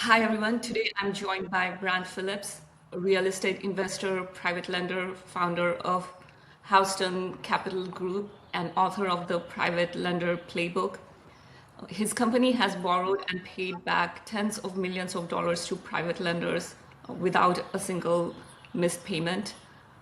Hi everyone. Today I'm joined by Brant Phillips, a real estate investor, private lender, founder of Houston Capital Group, and author of the Private Lender Playbook. His company has borrowed and paid back tens of millions of dollars to private lenders without a single missed payment.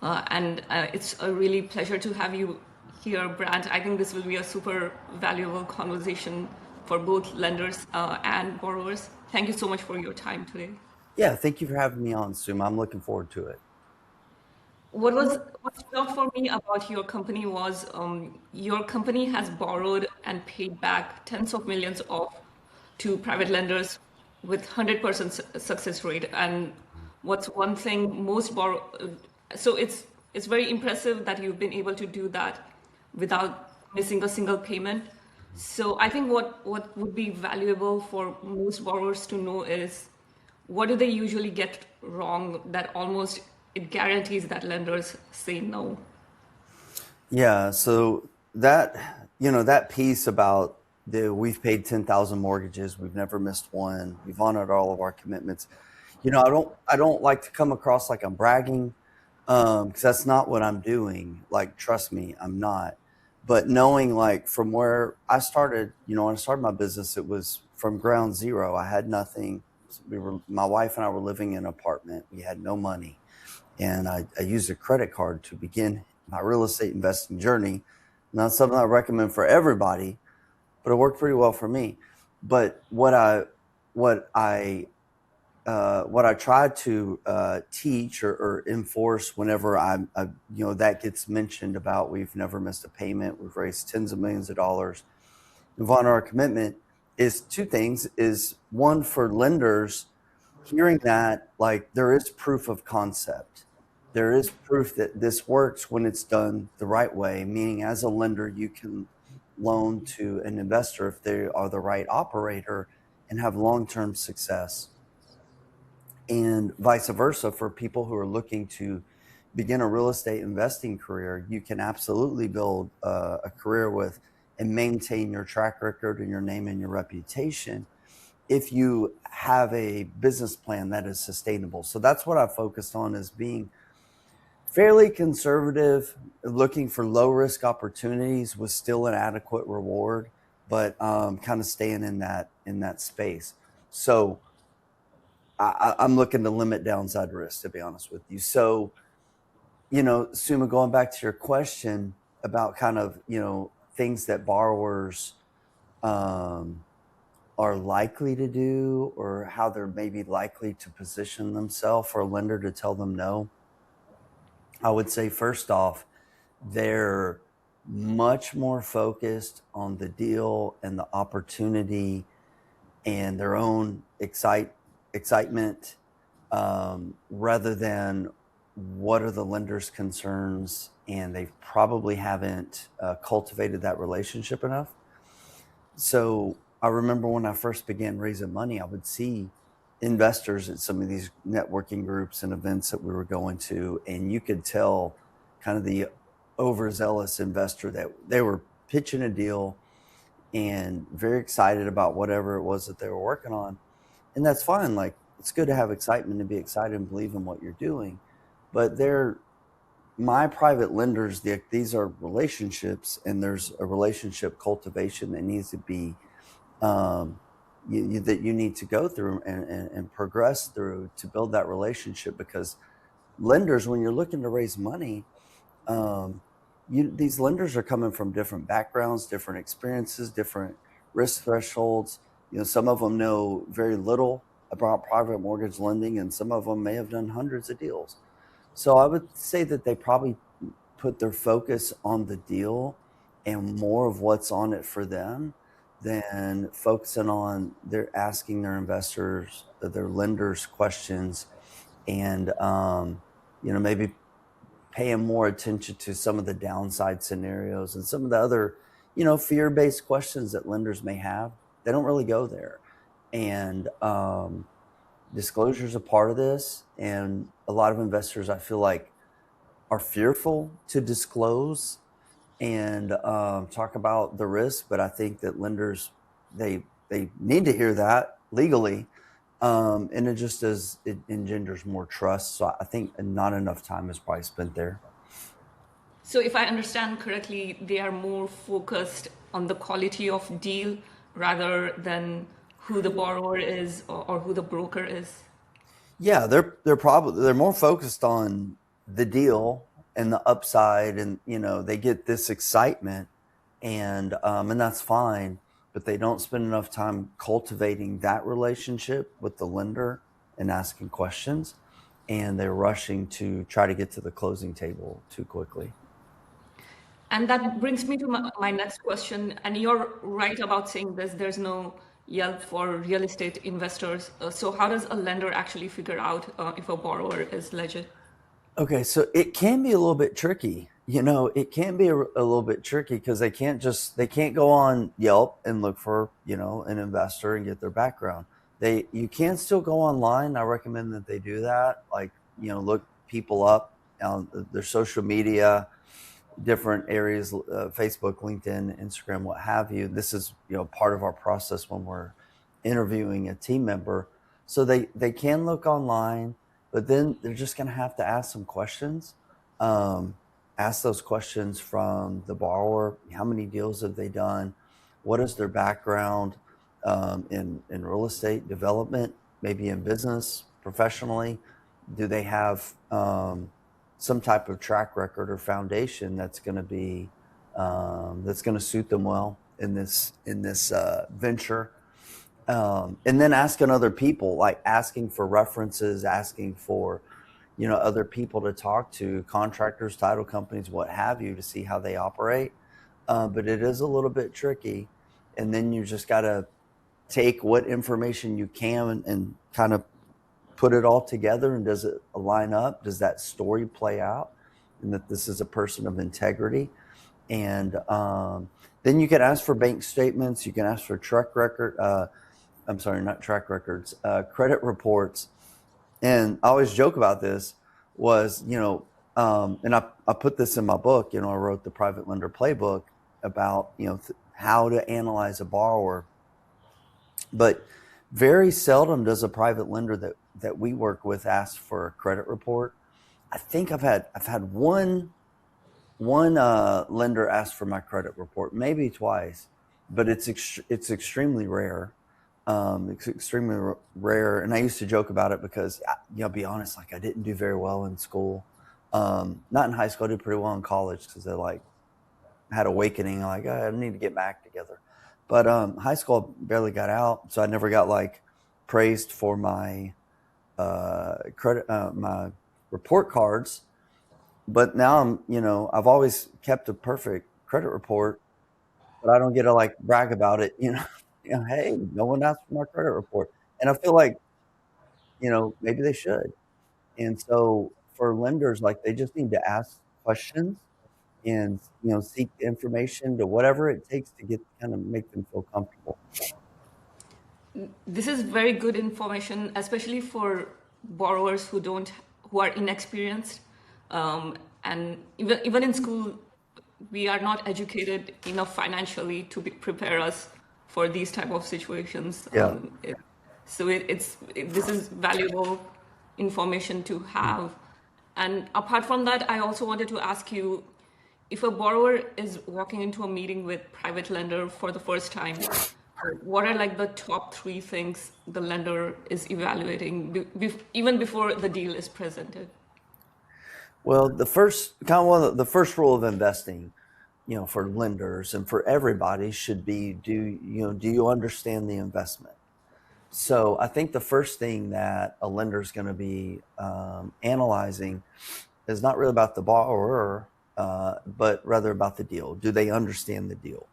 And it's a really pleasure to have you here, Brant. I think this will be a super valuable conversation for both lenders and borrowers. Thank you so much for your time today. Yeah, thank you for having me on, Sum. I'm looking forward to it. What stood out for me about your company was your company has borrowed and paid back tens of millions of to private lenders with 100% success rate. And what's one thing most borrow so it's very impressive that you've been able to do that without missing a single payment. So I think what would be valuable for most borrowers to know is what do they usually get wrong that almost it guarantees that lenders say no. Yeah, so that piece about we've paid 10,000 mortgages, we've never missed one, we've honored all of our commitments. I don't like to come across like I'm bragging, because that's not what I'm doing. Like, trust me, I'm not. But knowing, like, from where I started, when I started my business, it was from ground zero. I had nothing. My wife and I were living in an apartment. We had no money. And I used a credit card to begin my real estate investing journey. Not something I recommend for everybody, but it worked pretty well for me. But what I try to teach or enforce whenever that gets mentioned about we've never missed a payment, we've raised tens of millions of dollars, we've honored our commitment, is two things. Is one, for lenders, hearing that, like, there is proof of concept. There is proof that this works when it's done the right way, meaning as a lender, you can loan to an investor if they are the right operator and have long-term success. And vice versa, for people who are looking to begin a real estate investing career, you can absolutely build a career with and maintain your track record and your name and your reputation if you have a business plan that is sustainable. So that's what I focused on, is being fairly conservative, looking for low risk opportunities with still an adequate reward, but kind of staying in that space. So I'm looking to limit downside risk, to be honest with you. So, Suma, going back to your question about kind of, things that borrowers are likely to do, or how they're maybe likely to position themselves for a lender to tell them no. I would say, first off, they're much more focused on the deal and the opportunity and their own excitement, rather than what are the lender's concerns, and they probably haven't cultivated that relationship enough. So I remember when I first began raising money, I would see investors at some of these networking groups and events that we were going to, and you could tell kind of the overzealous investor that they were pitching a deal and very excited about whatever it was that they were working on. And that's fine. Like, it's good to have excitement and be excited and believe in what you're doing. But my private lenders, these are relationships, and there's a relationship cultivation that needs to be, that you need to go through and progress through to build that relationship. Because lenders, when you're looking to raise money, these lenders are coming from different backgrounds, different experiences, different risk thresholds. Some of them know very little about private mortgage lending, and some of them may have done hundreds of deals. So I would say that they probably put their focus on the deal and more of what's on it for them than focusing on asking their investors, their lenders, questions, and maybe paying more attention to some of the downside scenarios and some of the other, fear-based questions that lenders may have. They don't really go there. And disclosure is a part of this. And a lot of investors, I feel like, are fearful to disclose and talk about the risk. But I think that lenders, they need to hear that legally, And it engenders more trust. So I think not enough time is probably spent there. So if I understand correctly, they are more focused on the quality of deal rather than who the borrower is or who the broker is. Yeah, they're more focused on the deal and the upside, and they get this excitement, and that's fine, but they don't spend enough time cultivating that relationship with the lender and asking questions, and they're rushing to try to get to the closing table too quickly. And that brings me to my next question. And you're right about saying this, there's no Yelp for real estate investors. So how does a lender actually figure out if a borrower is legit? Okay, so it can be a little bit tricky. It can be a little bit tricky because they can't go on Yelp and look for, an investor and get their background. You can still go online. I recommend that they do that. Like, look people up on their social media, different areas, Facebook, LinkedIn, Instagram, what have you. This is, part of our process when we're interviewing a team member. So they can look online, but then they're just going to have to ask some questions. Ask those questions from the borrower. How many deals have they done? What is their background in real estate development, maybe in business, professionally? Do they have some type of track record or foundation that's going to suit them well in this venture? And then asking other people, like asking for references, asking for other people to talk to, contractors, title companies, what have you, to see how they operate. But it is a little bit tricky, and then you just got to take what information you can and kind of put it all together. And does it line up? Does that story play out, and that this is a person of integrity? And then you can ask for bank statements. You can ask for track record. I'm sorry, not track records, credit reports. And I always joke about this was, and I put this in my book, I wrote the Private Lender Playbook about, how to analyze a borrower. But very seldom does a private lender that we work with ask for a credit report. I think I've had one lender ask for my credit report, maybe twice, but it's extremely rare. It's extremely rare, and I used to joke about it because, I'll be honest, like I didn't do very well in school. Not in high school. I did pretty well in college because I had awakening, like I need to get back together. But high school, I barely got out, so I never got praised for my credit, my report cards. But now I've always kept a perfect credit report, but I don't get to brag about it. Hey, no one asked for my credit report, and I feel like maybe they should. And so for lenders, they just need to ask questions and seek information to whatever it takes to get kind of make them feel comfortable. This is very good information, especially for borrowers who are inexperienced. And even in school, we are not educated enough financially to prepare us for these type of situations. Yeah. This is valuable information to have. And apart from that, I also wanted to ask you, if a borrower is walking into a meeting with private lender for the first time, what are the top 3 things the lender is evaluating even before the deal is presented? Well, the first rule of investing, for lenders and for everybody should be, do you understand the investment? So I think the first thing that a lender is going to be analyzing is not really about the borrower, but rather about the deal. Do they understand the deal?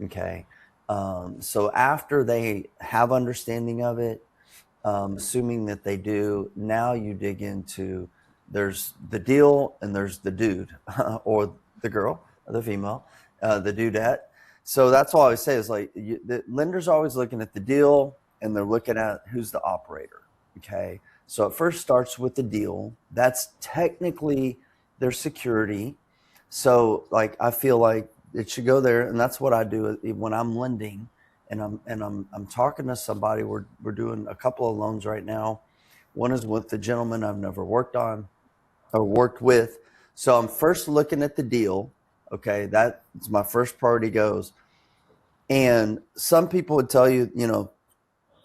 Okay. So after they have understanding of it, assuming that they do, now you dig into, there's the deal and there's the dude or the girl or the female, the dudette. So that's all I always say is the lender's always looking at the deal and they're looking at who's the operator. Okay. So it first starts with the deal. That's technically their security. So I feel like it should go there. And that's what I do when I'm lending, and I'm talking to somebody. We're doing a couple of loans right now. One is with the gentleman I've never worked on or worked with. So I'm first looking at the deal. Okay, that's my first priority goes. And some people would tell you,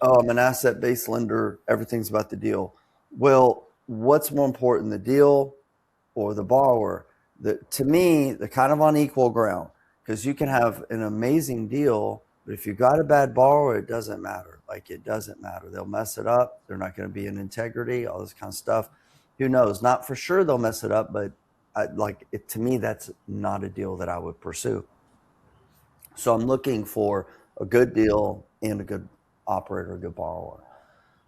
oh, I'm an asset-based lender. Everything's about the deal. Well, what's more important, the deal or the borrower? To me, they're kind of on equal ground, because you can have an amazing deal, but if you got a bad borrower, it doesn't matter. Like, it doesn't matter. They'll mess it up. They're not going to be in integrity, all this kind of stuff. Who knows? Not for sure they'll mess it up, but to me, that's not a deal that I would pursue. So I'm looking for a good deal and a good operator, a good borrower.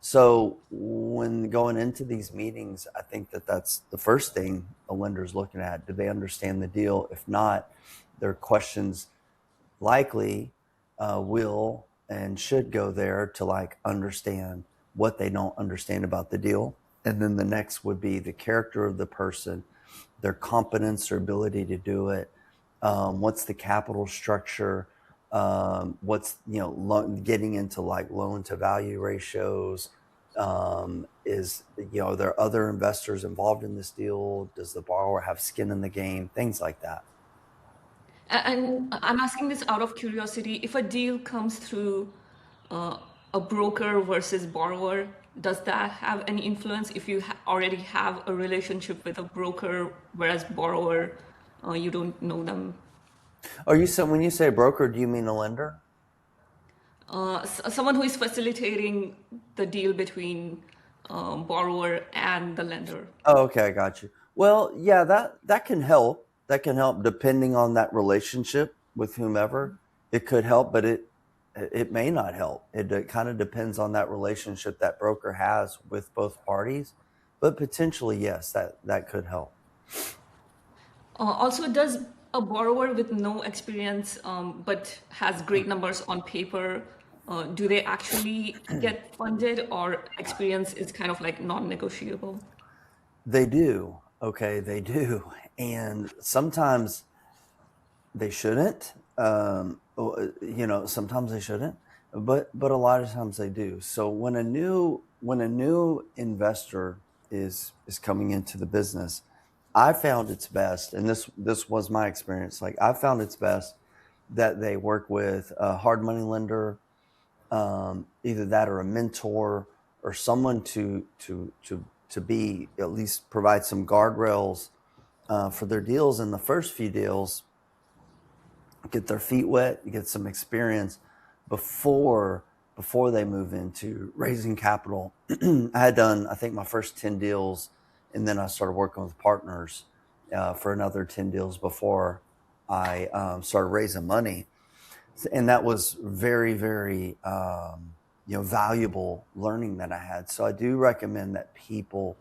So when going into these meetings, I think that's the first thing a lender is looking at. Do they understand the deal? If not, their questions likely will and should go there to understand what they don't understand about the deal. And then the next would be the character of the person, their competence or ability to do it. What's the capital structure? What's getting into loan to value ratios? Are there other investors involved in this deal? Does the borrower have skin in the game? Things like that. And I'm asking this out of curiosity. If a deal comes through a broker versus borrower, does that have any influence if you already have a relationship with a broker, whereas borrower, you don't know them? When you say broker, do you mean a lender? Someone who is facilitating the deal between borrower and the lender. Oh, okay, I got you. Well, yeah, that can help. That can help depending on that relationship with whomever. It could help, but it may not help. It kind of depends on that relationship that broker has with both parties. But potentially, yes, that could help. Also, does a borrower with no experience but has great numbers on paper, do they actually get funded, or experience is kind of like non-negotiable? They do. Okay, they do. And sometimes they shouldn't. Sometimes they shouldn't, but a lot of times they do. So when a new investor is coming into the business, I found it's best, and this was my experience. I found it's best that they work with a hard money lender, either that or a mentor or someone to be at least provide some guardrails for their deals. In the first few deals, get their feet wet, get some experience before they move into raising capital. I had done, I think, my first 10 deals, and then I started working with partners for another 10 deals before I started raising money. And that was very, very valuable learning that I had. So I do recommend that people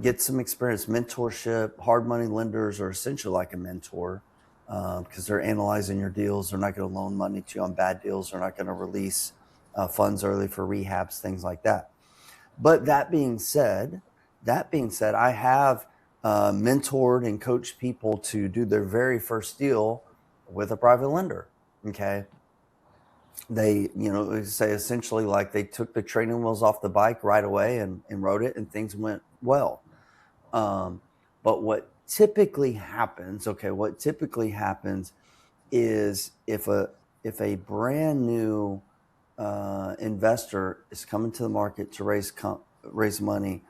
get some experience. Mentorship, hard money lenders are essentially like a mentor, because they're analyzing your deals. They're not going to loan money to you on bad deals. They're not going to release funds early for rehabs, things like that. But that being said, I have mentored and coached people to do their very first deal with a private lender. Okay. They, say essentially they took the training wheels off the bike right away and rode it, and things went well. But what typically happens is if a brand new investor is coming to the market to raise money,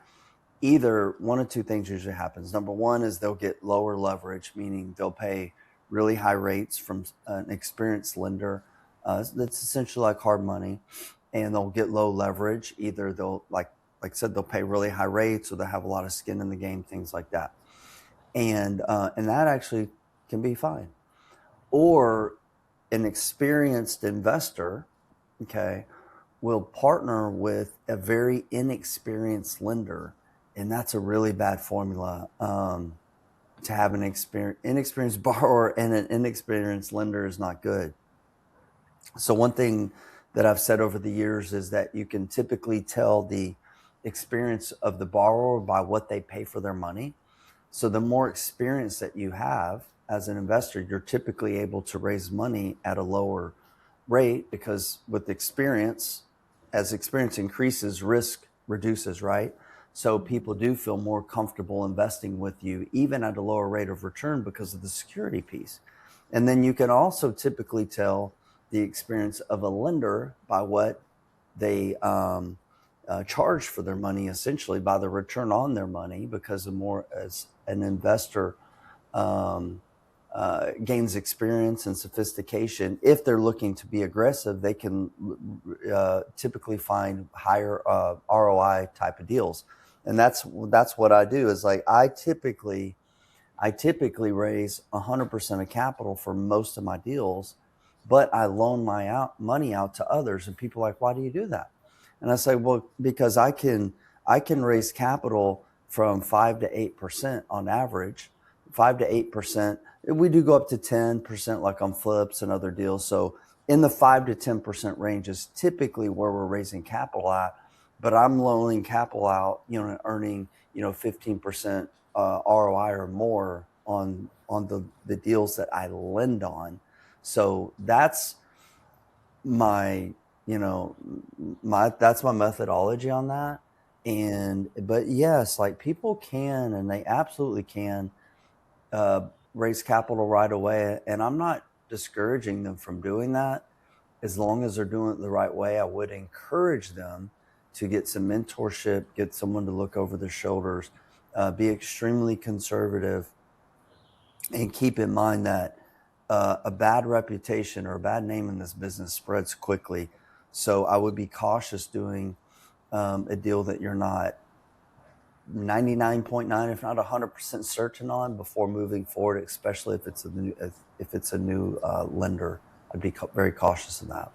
either one of two things usually happens. Number one is they'll get lower leverage, meaning they'll pay really high rates from an experienced lender. That's essentially like hard money, and they'll get low leverage. Either they'll, like I said, they'll pay really high rates, or they'll have a lot of skin in the game, things like that. And that actually can be fine. Or an experienced investor, okay, will partner with a very inexperienced lender, and that's a really bad formula. To have an inexperienced borrower and an inexperienced lender is not good. So one thing that I've said over the years is that you can typically tell the experience of the borrower by what they pay for their money. So the more experience that you have, as an investor, you're typically able to raise money at a lower rate because with experience, as experience increases, risk reduces, right? So people do feel more comfortable investing with you, even at a lower rate of return because of the security piece. And then you can also typically tell the experience of a lender by what they charge for their money, essentially by the return on their money, because the more as an investor gains experience and sophistication, if they're looking to be aggressive, they can typically find higher ROI type of deals. And that's what I do is like I typically raise 100% of capital for most of my deals, but I loan my money out to others. And people are like, why do you do that? And I say, well, because I can raise capital from 5 to 8% on average, 5 to 8%. We do go up to 10% like on flips and other deals. So in the 5 to 10% range is typically where we're raising capital at, but I'm loaning capital out, and earning, 15% ROI or more on the deals that I lend on. So that's my that's my methodology on that. But yes, like people can, and they absolutely can raise capital right away. And I'm not discouraging them from doing that. As long as they're doing it the right way, I would encourage them to get some mentorship, get someone to look over their shoulders, be extremely conservative, and keep in mind that a bad reputation or a bad name in this business spreads quickly. So I would be cautious doing a deal that you're not 99.9, if not 100% certain on before moving forward, especially if it's a new lender. I'd be very cautious in that.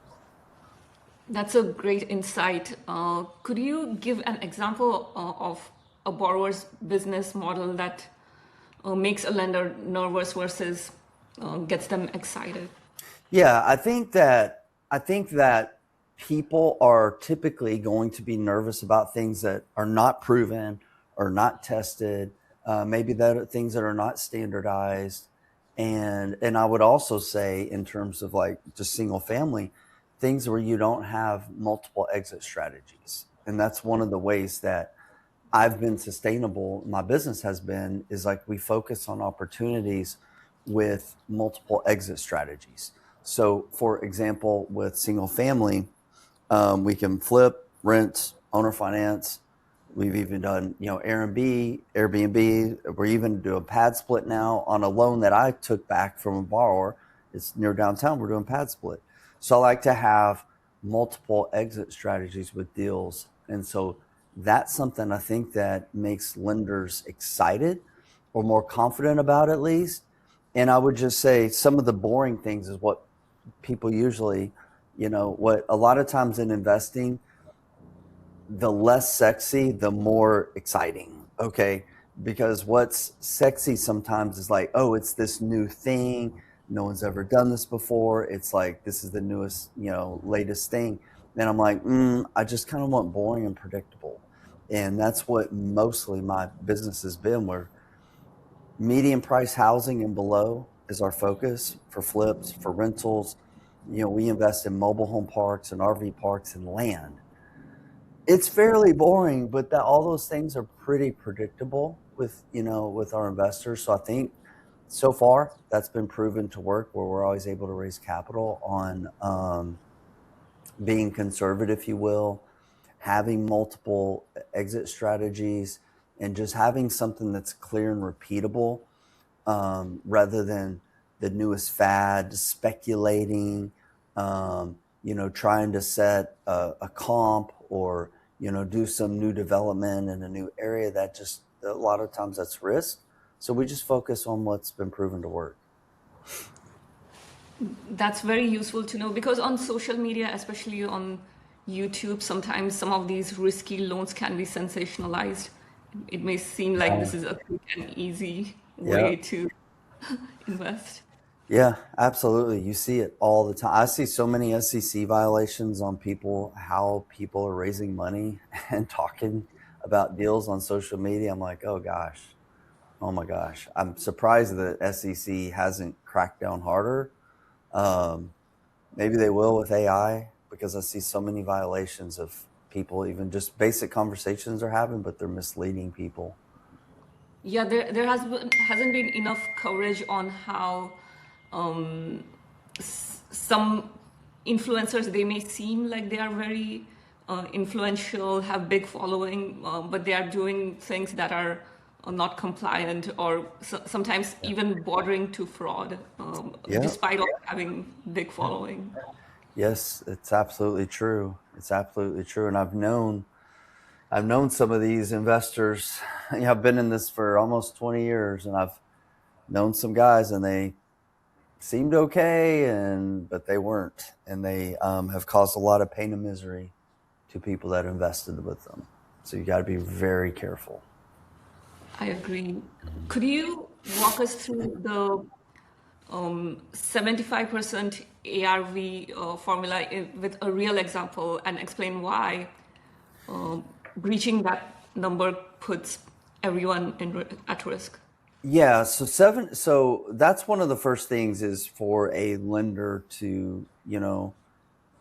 That's a great insight. Could you give an example of a borrower's business model that makes a lender nervous versus gets them excited? Yeah, I think that people are typically going to be nervous about things that are not proven or not tested, maybe that are things that are not standardized. And I would also say in terms of like just single family, things where you don't have multiple exit strategies. And that's one of the ways that I've been sustainable, my business has been, is like we focus on opportunities with multiple exit strategies. So for example, with single family, we can flip, rent, owner finance. We've even done, Airbnb. We're even doing pad split now on a loan that I took back from a borrower. It's near downtown. We're doing pad split. So I like to have multiple exit strategies with deals. And so that's something I think that makes lenders excited or more confident about, at least. And I would just say some of the boring things is what people usually, what a lot of times in investing, the less sexy, the more exciting. Okay. Because what's sexy sometimes is like, oh, it's this new thing. No one's ever done this before. It's like, this is the newest, latest thing. And I'm like, I just kind of want boring and predictable. And that's what mostly my business has been, where medium price housing and below is our focus for flips, for rentals. We invest in mobile home parks and RV parks and land. It's fairly boring, but all those things are pretty predictable with our investors. So I think so far that's been proven to work, where we're always able to raise capital on being conservative, if you will, having multiple exit strategies, and just having something that's clear and repeatable, rather than the newest fad, speculating, trying to set a comp or, do some new development in a new area. That just, a lot of times that's risk. So we just focus on what's been proven to work. That's very useful to know, because on social media, especially on YouTube, sometimes some of these risky loans can be sensationalized. It may seem like this is a quick and easy Yeah. way to invest. Yeah, absolutely. You see it all the time. I see so many SEC violations on how people are raising money and talking about deals on social media. I'm like, oh gosh, Oh my gosh, I'm surprised that SEC hasn't cracked down harder. Um, Maybe they will with AI, because I see so many violations of people, even just basic conversations they're having, but they're misleading people. Yeah, hasn't been enough coverage on how some influencers, they may seem like they are very influential, have big following, but they are doing things that are not compliant, or sometimes Yeah. even bordering to fraud, Yeah. despite of having big following. Yes, it's absolutely true. It's absolutely true. And I've known some of these investors. I've been in this for almost 20 years, and I've known some guys, and they seemed okay, but they weren't, and they have caused a lot of pain and misery to people that invested with them. So you got to be very careful. I agree. Could you walk us through the 75% ARV formula with a real example and explain why breaching that number puts everyone at risk? Yeah, so that's one of the first things, is for a lender to,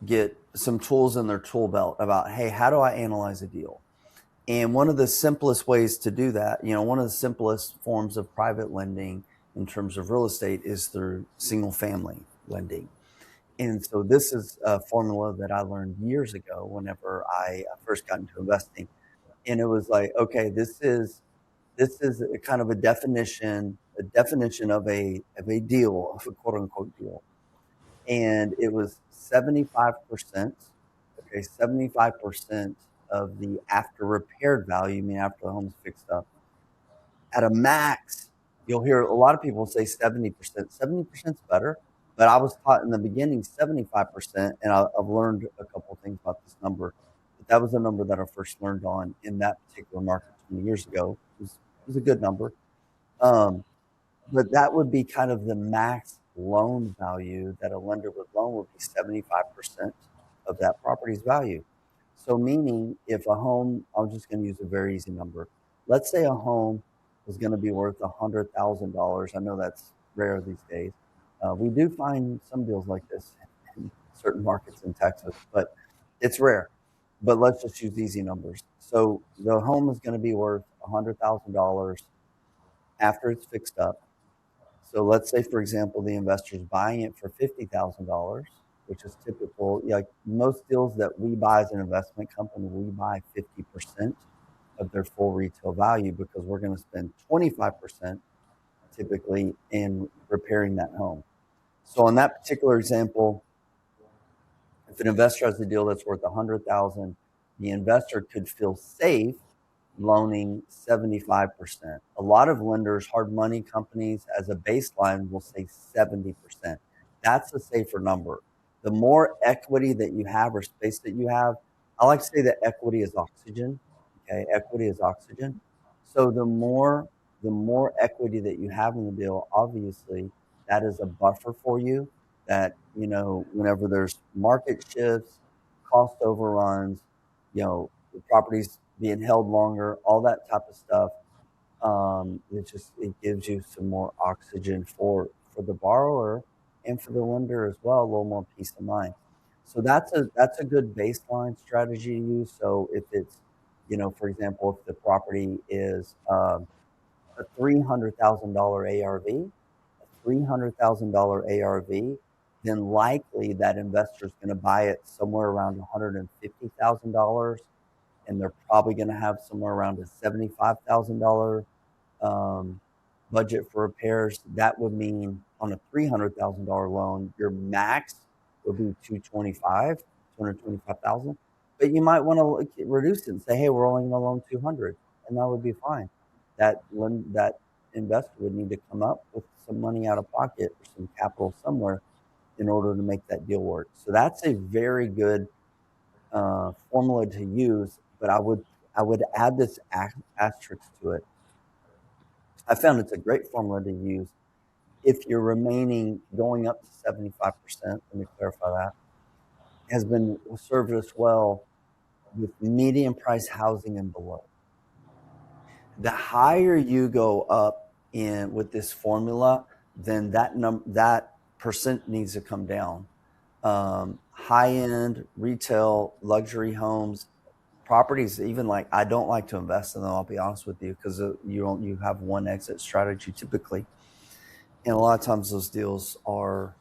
get some tools in their tool belt about, hey, how do I analyze a deal? And one of the simplest ways to do that, one of the simplest forms of private lending in terms of real estate, is through single family lending. And so this is a formula that I learned years ago whenever I first got into investing. And it was like, okay, this is a kind of a definition of a deal, of a quote unquote deal. And it was 75%, okay, 75% of the after repaired value, I mean after the home's fixed up. At a max, you'll hear a lot of people say 70%. 70% is better, but I was taught in the beginning 75%, and I've learned a couple of things about this number. But that was the number that I first learned on in that particular market 20 years ago. It was a good number. Um, but that would be kind of the max loan value that a lender would loan, would be 75% of that property's value. So meaning, if a home, I'm just going to use a very easy number. Let's say a home was going to be worth $100,000. I know that's rare these days. We do find some deals like this in certain markets in Texas, but it's rare. But let's just use easy numbers. So the home is going to be worth $100,000 after it's fixed up. So let's say, for example, the investor's buying it for $50,000, which is typical. Like most deals that we buy as an investment company, we buy 50% of their full retail value, because we're going to spend 25% typically in repairing that home. So in that particular example, if an investor has a deal that's worth 100,000, the investor could feel safe loaning 75%. A lot of lenders, hard money companies, as a baseline will say 70%. That's a safer number. The more equity that you have, or space that you have, I like to say that equity is oxygen. Okay, equity is oxygen. So the more equity that you have in the deal, obviously that is a buffer for you, that, whenever there's market shifts, cost overruns, the properties being held longer, all that type of stuff. It gives you some more oxygen for the borrower, and for the lender as well, a little more peace of mind. So that's a good baseline strategy to use. So if it's, for example, if the property is a $300,000 ARV, $300,000 ARV, then likely that investor is going to buy it somewhere around $150,000, and they're probably going to have somewhere around a $75,000 budget for repairs. That would mean on a $300,000 loan, your max would be 225,000. But you might want to reduce it and say, hey, we're only going to loan 200, and that would be fine. That investor would need to come up with some money out of pocket, or some capital somewhere, in order to make that deal work. So that's a very good formula to use. But I would add this asterisk to it. I found it's a great formula to use if you're remaining going up to 75%. Let me clarify that. Has been served us well with median price housing and below. The higher you go up in with this formula, then that percent needs to come down. High-end retail luxury homes, properties, even like I don't like to invest in them, I'll be honest with you, because you have one exit strategy typically, and a lot of times those deals are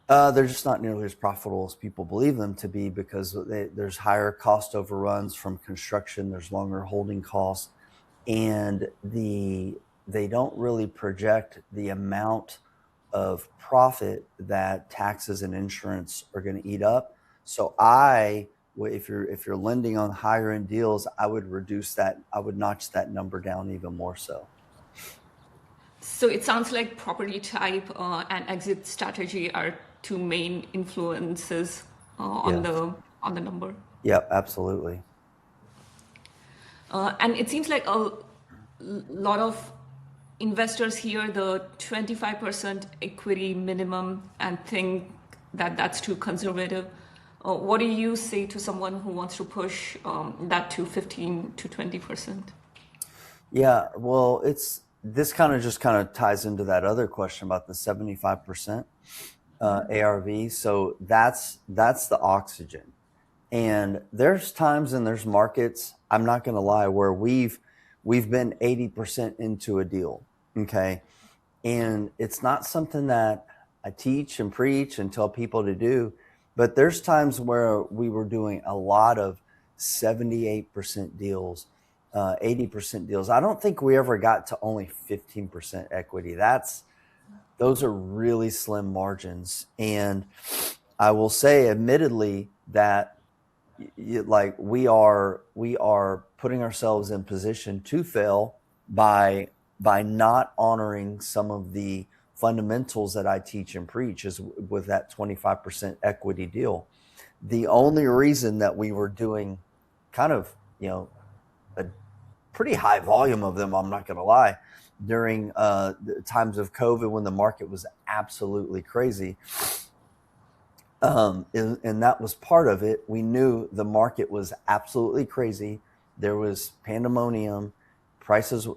they're just not nearly as profitable as people believe them to be, because there's higher cost overruns from construction, there's longer holding costs, and they don't really project the amount of profit that taxes and insurance are going to eat up. So if you're lending on higher end deals, I would notch that number down even more so. So it sounds like property type and exit strategy are two main influences on Yeah. the number. Yeah, absolutely. And it seems like a lot of investors hear the 25% equity minimum and think that that's too conservative. What do you say to someone who wants to push that to 15 to 20%? Yeah, well, this kind of ties into that other question about the 75% ARV. So that's the oxygen. And there's times and there's markets, I'm not going to lie, where we've been 80% into a deal. Okay. And it's not something that I teach and preach and tell people to do, but there's times where we were doing a lot of 78% deals, 80% deals. I don't think we ever got to only 15% equity. Those are really slim margins. And I will say, admittedly, that like we are putting ourselves in position to fail by not honoring some of the fundamentals that I teach and preach, is with that 25% equity deal. The only reason that we were doing kind of, a pretty high volume of them, I'm not going to lie, during the times of COVID when the market was absolutely crazy, and that was part of it. We knew the market was absolutely crazy. There was pandemonium. Prices,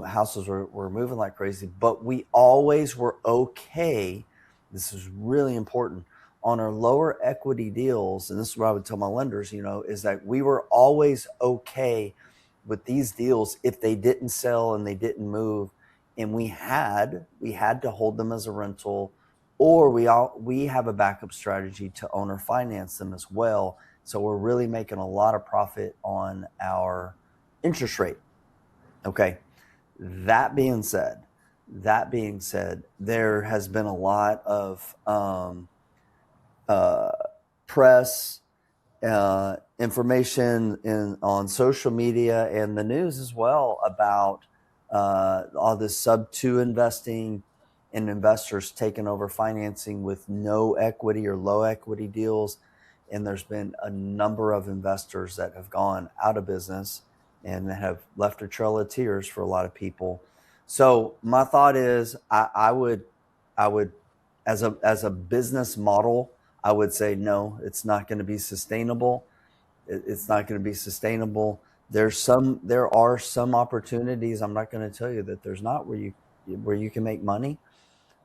houses were moving like crazy, but we always were okay. This is really important on our lower equity deals. And this is what I would tell my lenders, is that we were always okay with these deals if they didn't sell and they didn't move. And we had to hold them as a rental, or we have a backup strategy to owner finance them as well. So we're really making a lot of profit on our interest rate. Okay. That being said, there has been a lot of press, information on social media and the news as well about all this sub 2 investing and investors taking over financing with no equity or low equity deals. And there's been a number of investors that have gone out of business and have left a trail of tears for a lot of people. So my thought is, I would, as a business model, I would say, no, it's not going to be sustainable. It's not going to be sustainable. There are some opportunities. I'm not going to tell you that there's not, where you can make money.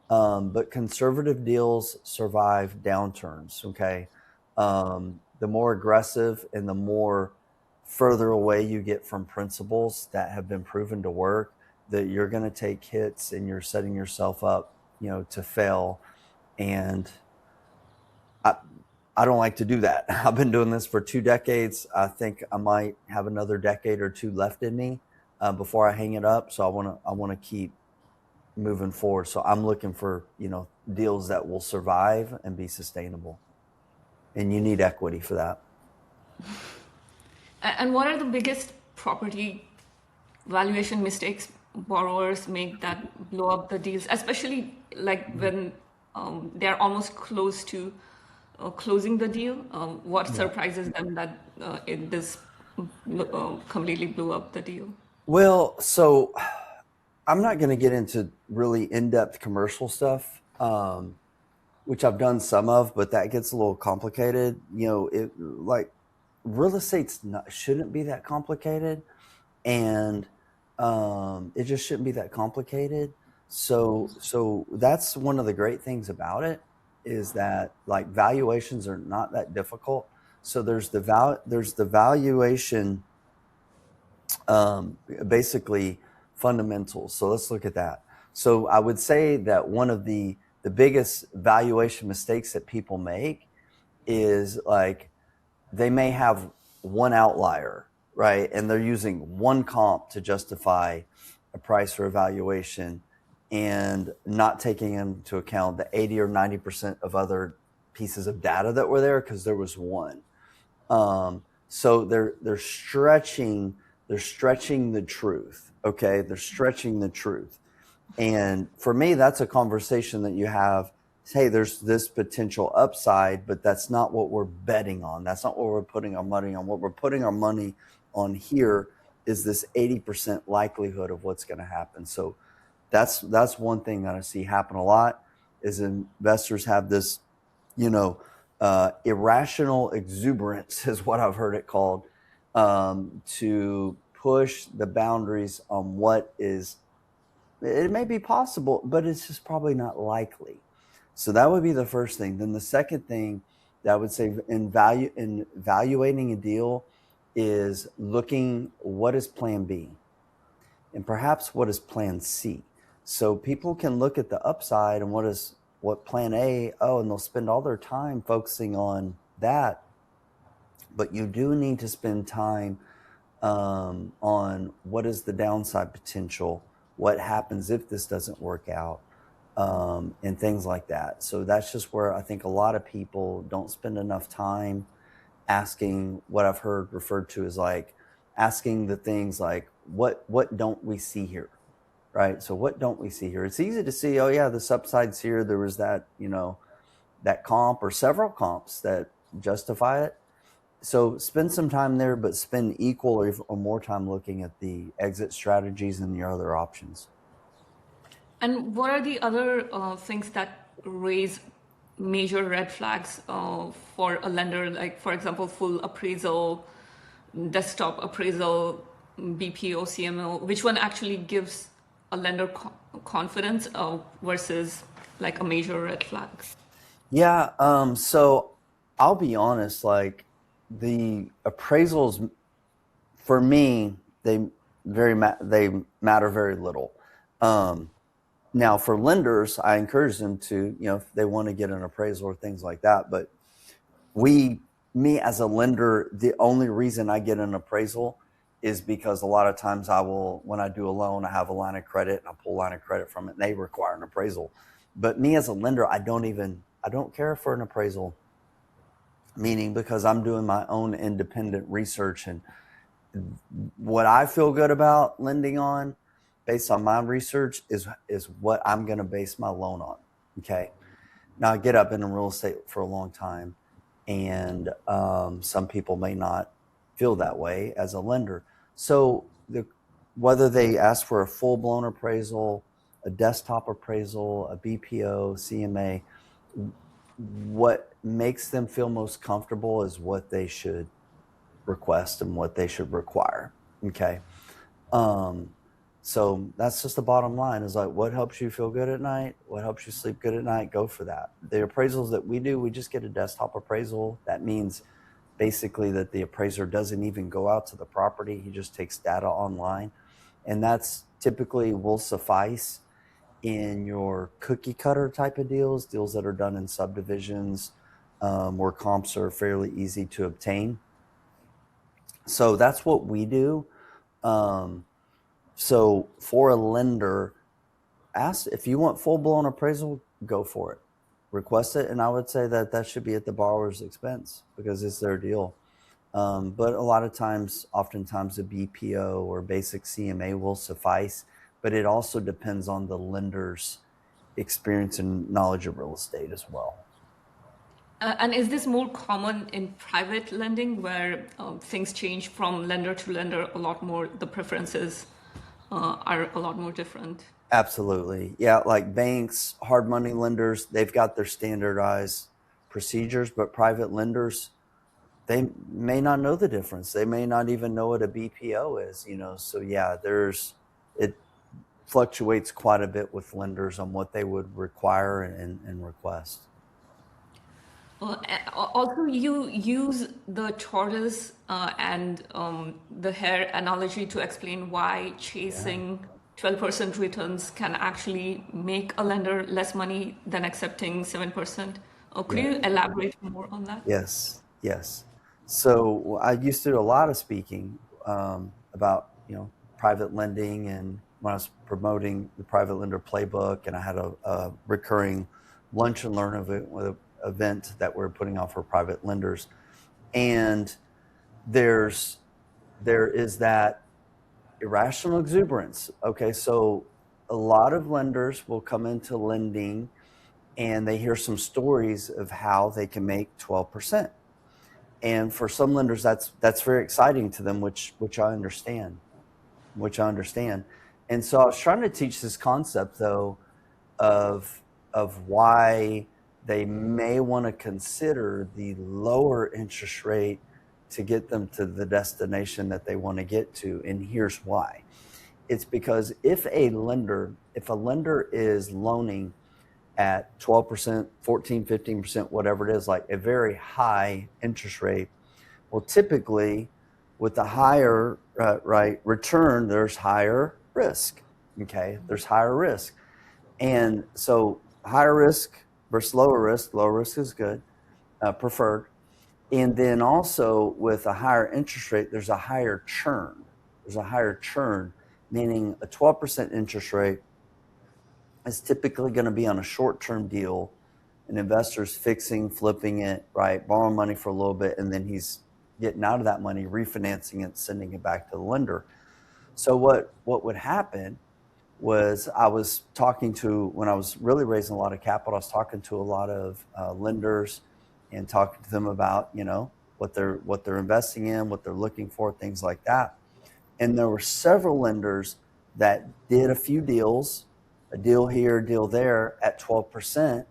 But conservative deals survive downturns. Okay. The more aggressive and the more further away you get from principles that have been proven to work, that you're going to take hits and you're setting yourself up, to fail. And I don't like to do that. I've been doing this for 2 decades. I think I might have another decade or 2 left in me before I hang it up. So I want to keep moving forward. So I'm looking for, deals that will survive and be sustainable. And you need equity for that. And what are the biggest property valuation mistakes borrowers make that blow up the deals, especially like when they're almost close to closing the deal? What surprises them that this completely blew up the deal? Well, so I'm not going to get into really in-depth commercial stuff, which I've done some of, but that gets a little complicated. Like real estate's shouldn't be that complicated. And It just shouldn't be that complicated. So that's one of the great things about it, is that like valuations are not that difficult. So there's the valuation, basically fundamentals. So let's look at that. So I would say that one of the biggest valuation mistakes that people make is like they may have one outlier, right? And they're using one comp to justify a price or evaluation and not taking into account the 80 or 90% of other pieces of data that were there because there was one. So they're stretching the truth. Okay. They're stretching the truth. And for me, that's a conversation that you have. Hey, there's this potential upside, but that's not what we're betting on. That's not what we're putting our money on. What we're putting our money on here is this 80% likelihood of what's going to happen. So that's one thing that I see happen a lot is investors have this, irrational exuberance is what I've heard it called, to push the boundaries on what is. It may be possible, but it's just probably not likely. So that would be the first thing. Then the second thing that I would say in evaluating a deal is looking what is plan B and perhaps what is plan C. So people can look at the upside and what plan A, and they'll spend all their time focusing on that. But you do need to spend time on what is the downside potential, what happens if this doesn't work out, and things like that. So that's just where I think a lot of people don't spend enough time asking what I've heard referred to as like asking the things like, what don't we see here? Right. So what don't we see here? It's easy to see, oh yeah, the upside's here. There was that, that comp or several comps that justify it. So spend some time there, but spend equal or more time looking at the exit strategies and your other options. And what are the other things that raise major red flags for a lender? Like, for example, full appraisal, desktop appraisal, BPO, CMO. Which one actually gives a lender confidence versus like a major red flag? Yeah. So I'll be honest, like the appraisals for me, they matter very little. Now for lenders, I encourage them to, if they want to get an appraisal or things like that. But me as a lender, the only reason I get an appraisal is because a lot of times when I do a loan, I have a line of credit and I pull a line of credit from it and they require an appraisal. But me as a lender, I don't care for an appraisal, meaning because I'm doing my own independent research and what I feel good about lending on based on my research is what I'm going to base my loan on. Okay. Now I get up in real estate for a long time and some people may not feel that way as a lender. So whether they ask for a full-blown appraisal, a desktop appraisal, a BPO, CMA, what makes them feel most comfortable is what they should request and what they should require. Okay. So that's just the bottom line is like, what helps you feel good at night? What helps you sleep good at night? Go for that. The appraisals that we do, we just get a desktop appraisal. That means basically that the appraiser doesn't even go out to the property. He just takes data online. And that's typically will suffice in your cookie cutter type of deals that are done in subdivisions, where comps are fairly easy to obtain. So that's what we do. So for a lender, ask if you want full-blown appraisal, go for it. Request it, and I would say that should be at the borrower's expense because it's their deal. But a lot of times, oftentimes a BPO or basic CMA will suffice, but it also depends on the lender's experience and knowledge of real estate as well. And is this more common in private lending where things change from lender to lender a lot more? The preferences are a lot more different. Absolutely. Yeah. Like banks, hard money lenders, they've got their standardized procedures, but private lenders, they may not know the difference. They may not even know what a BPO is, So yeah, there's it fluctuates quite a bit with lenders on what they would require and request. Also, you use the tortoise and the hare analogy to explain why chasing 12% returns can actually make a lender less money than accepting 7%. Could Yeah. you elaborate more on that? Yes, yes. So I used to do a lot of speaking about private lending, and when I was promoting the Private Lender Playbook, and I had a recurring lunch and learn event that we're putting on for private lenders, and there is that irrational exuberance. Okay, so a lot of lenders will come into lending and they hear some stories of how they can make 12%. And for some lenders, that's very exciting to them, which I understand. And so I was trying to teach this concept, though, of why they may want to consider the lower interest rate to get them to the destination that they want to get to. And here's why. It's because if a lender is loaning at 12%, 14, 15%, whatever it is, like a very high interest rate, well, typically with the higher return, there's higher risk. Okay, there's higher risk. And so higher risk versus lower risk is good, preferred. And then also with a higher interest rate, there's a higher churn. Meaning a 12% interest rate is typically going to be on a short-term deal. An investor's fixing, flipping it, right, borrowing money for a little bit, and then he's getting out of that money, refinancing it, sending it back to the lender. So what would happen was, I was talking to, when I was really raising a lot of capital, I was talking to a lot of lenders and talking to them about, what they're investing in, what they're looking for, things like that. And there were several lenders that did a few deals, a deal here, a deal there at 12%.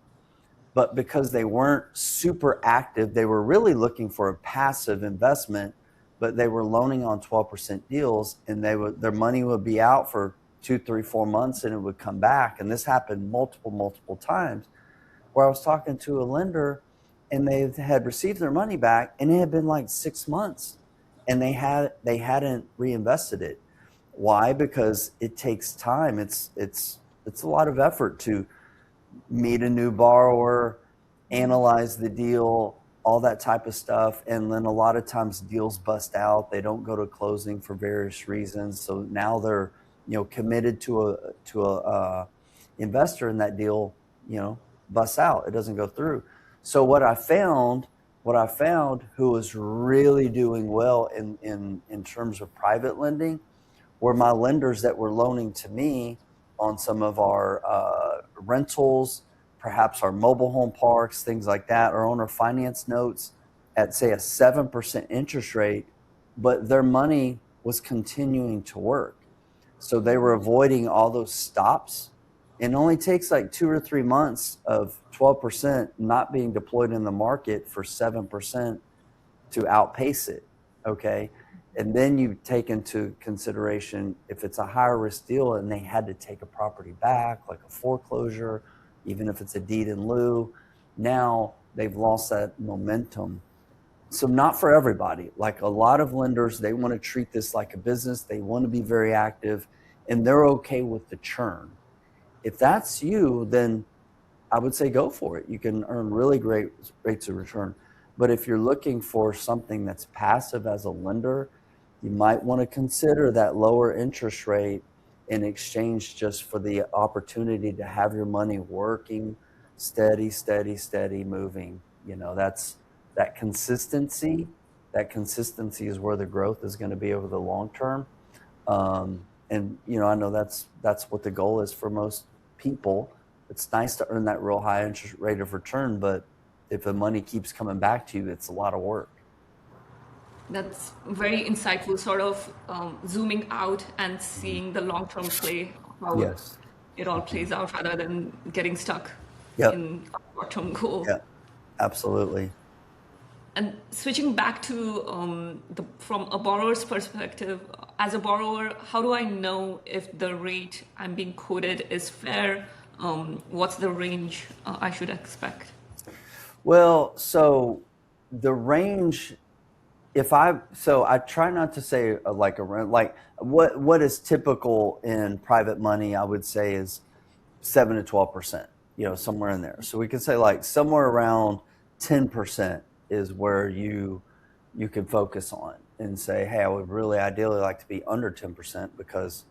But because they weren't super active, they were really looking for a passive investment, but they were loaning on 12% deals, and their money would be out for 2, 3, 4 months, and it would come back. And this happened multiple times, where I was talking to a lender and they had received their money back, and it had been like 6 months, and they hadn't reinvested it. Why? Because it takes time. It's a lot of effort to meet a new borrower, analyze the deal, all that type of stuff. And then a lot of times deals bust out. They don't go to closing for various reasons. So now they're, committed to a investor, and that deal, busts out. It doesn't go through. So what I found who was really doing well in terms of private lending were my lenders that were loaning to me on some of our rentals, perhaps our mobile home parks, things like that, or owner finance notes at, say, a 7% interest rate, but their money was continuing to work. So they were avoiding all those stops. It only takes like 2 or 3 months of 12% not being deployed in the market for 7% to outpace it, okay? And then you take into consideration if it's a higher risk deal and they had to take a property back, like a foreclosure, even if it's a deed in lieu, now they've lost that momentum. So not for everybody. Like a lot of lenders, they want to treat this like a business. They want to be very active, and they're okay with the churn. If that's you, then I would say go for it. You can earn really great rates of return. But if you're looking for something that's passive as a lender, you might want to consider that lower interest rate in exchange just for the opportunity to have your money working steady moving. That's that consistency. That consistency is where the growth is going to be over the long term. And I know that's what the goal is for most people. It's nice to earn that real high interest rate of return, but if the money keeps coming back to you, it's a lot of work. That's very insightful, sort of zooming out and seeing the long-term play, how Yes. it all plays out, rather than getting stuck Yep. in a short-term goal. Yeah, absolutely. And switching back to from a borrower's perspective, as a borrower, how do I know if the rate I'm being quoted is fair? What's the range I should expect? Well, so the range, I try not to say like a rent, like what is typical in private money, I would say is 7 to 12%, somewhere in there. So we can say like somewhere around 10% is where you can focus on and say, hey, I would really ideally like to be under 10% because,